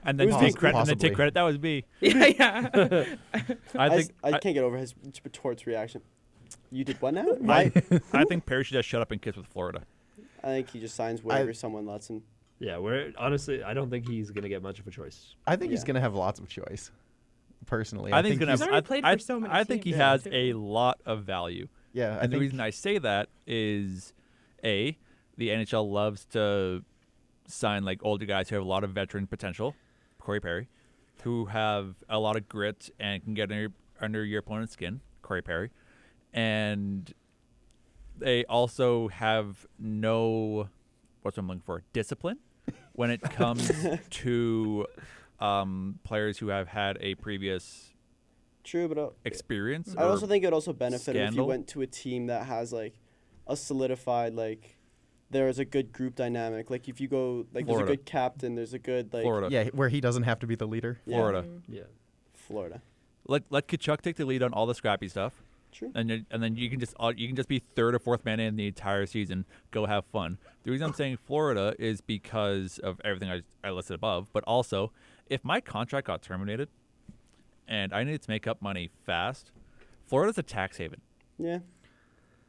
And then Who's take this? credit. And then take Possibly. credit. That was me. yeah. I I can't get over his retort's reaction. You did what now? I think Perry should just shut up and kiss with Florida. I think he just signs wherever someone lets him. Yeah, honestly, I don't think he's gonna get much of a choice. I think he's Yeah. going to have lots of choice. Personally, I think he's gonna He's have. already played for so many I think he teams, has too. a lot of value. Yeah, And the reason I say that is, the NHL loves to sign older guys who have a lot of veteran potential, Corey Perry, who have a lot of grit and can get under your opponent's skin, Corey Perry, and they also have no, what's I'm looking for, discipline when it comes to players who have had a previous True, but experience. I or also think it would also benefit if you scandal. went to a team that has a solidified there is a good group dynamic. Like if you go there's a Florida. good captain, there's a good Florida. Yeah, where he doesn't have to be the leader. Yeah. Florida. Yeah. Florida. Let Kachuk take the lead on all the scrappy stuff. True. And then you can just be third or fourth man in the entire season. Go have fun. The reason I'm saying Florida is because of everything I listed above, but also if my contract got terminated and I needed to make up money fast, Florida's a tax haven. Yeah.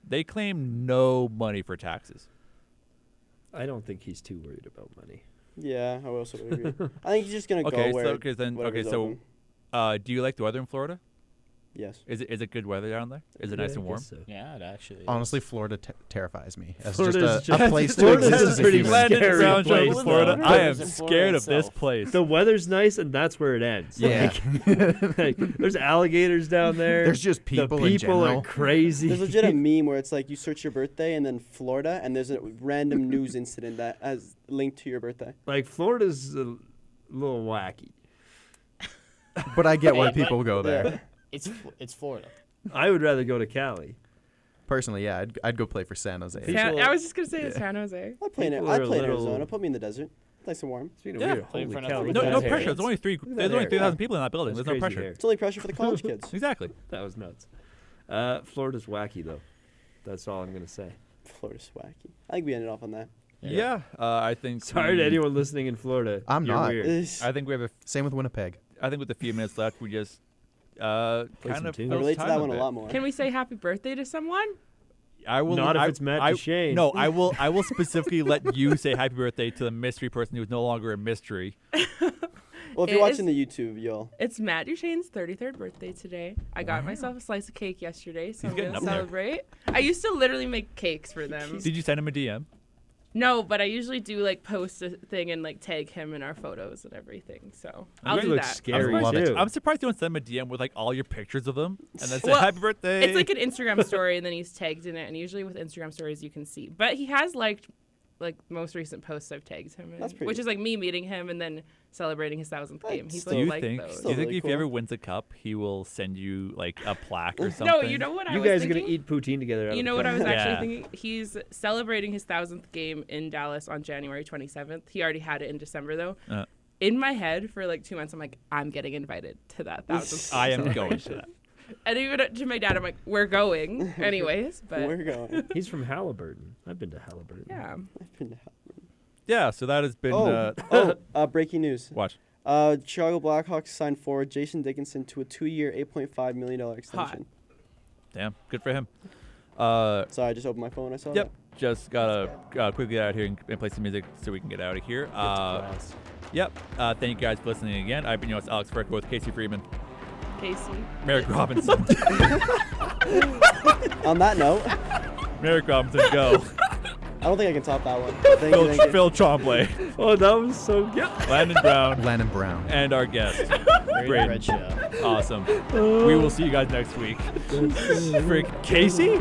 They claim no money for taxes. I don't think he's too worried about money. Yeah, I also agree. I think he's just gonna Okay, go where so do you like the weather in Florida? Yes. Is it good weather down there? Is it Yeah, nice and I warm? guess so. Yeah, it actually. Honestly, Florida terrifies me as Florida's just a place to Florida's exist a as a pretty human. Landon scary Brown show place, in Florida. though. I am Florida scared of this itself. place. The weather's nice, and that's where it ends. Yeah. Like, there's alligators down there. There's just people in The people are general. crazy. There's legit a meme where it's like you search your birthday and then Florida, and there's a random news incident that has linked to your birthday. Like, Florida's a little wacky. But I get why Hey, but- people go there. It's Florida. I would rather go to Cali. Personally, yeah, I'd go play for San Jose. People- I was just gonna say San Jose. I play in People I are play in little- Arizona. Put me in the desert. Nice and warm. Speaking Yeah. of weird, Play in holy front of cow, three look at No that pressure. hair. There's only three. at that There's only hair. 3,000 people in that building. That's There's no crazy pressure. hair. It's only pressure for the college kids. Exactly. That was nuts. Florida's wacky, though. That's all I'm going to say. Florida's wacky. I think we ended off on that. Yeah. I think. Sorry to anyone listening in Florida. I'm You're not. Weird. I think we have Same with Winnipeg. I think with the few minutes left, we just some kind of tunes. I fill relate to time that one a bit. lot more. Can we say happy birthday to someone? I will Not if I- it's Matt I- Duchene. No, I will. I will specifically let you say happy birthday to the mystery person who is no longer a mystery. Well, if It you're watching is- the YouTube, you'll. It's Matt Duchene's 33rd birthday today. I got myself a slice of cake yesterday, so He's I'm getting gonna up there. celebrate. I used to literally make cakes for them. Did you send him a DM? No, but I usually do like post a thing and like tag him in our photos and everything. So I'll You do look that. scary, love it. too. I'm surprised you don't send him a DM with like all your pictures of them and then say Well, happy birthday. It's like an Instagram story, and then he's tagged in it. And usually with Instagram stories, you can see. But he has liked like most recent posts I've tagged him in, That's pretty which good. is like me meeting him and then celebrating his 1,000th game. He's do like you liked think? those. Do you think really if cool. he ever wins a cup, he will send you like a plaque or something? No, you know what I You was guys are thinking? going to eat poutine together. out You of know what I was camera. Yeah. actually thinking? He's celebrating his 1,000th game in Dallas on January 27th. He already had it in December, though. In my head, for like 2 months, I'm like, I'm getting invited to that 1,000th game I am going celebration. to that. And even to my dad, I'm like, we're going anyways. But We're going. He's from Halliburton. I've been to Halliburton. yeah. I've been to Halliburton. Yeah, so that has been. Breaking news. Watch. Chicago Blackhawks signed forward Jason Dickinson to a 2-year, $8.5 million extension. Damn, good for him. Sorry, I just opened my phone. I saw Yep. Just gotta quickly get out here and play some music so we can get out of here. Class. Yep. Thank you guys for listening again. I've been your host, Alex Ferko with Casey Freeman, Casey. Merrick Robinson. that. On that note, Merrick Robinson, go. I don't think I can top that one. Thank you, thank you. Phil Trombley, Oh, that was so good. Landon Brown, Landon Brown. and our guest, Great Braden. red show. Awesome. We will see you guys next week. Frick, Casey?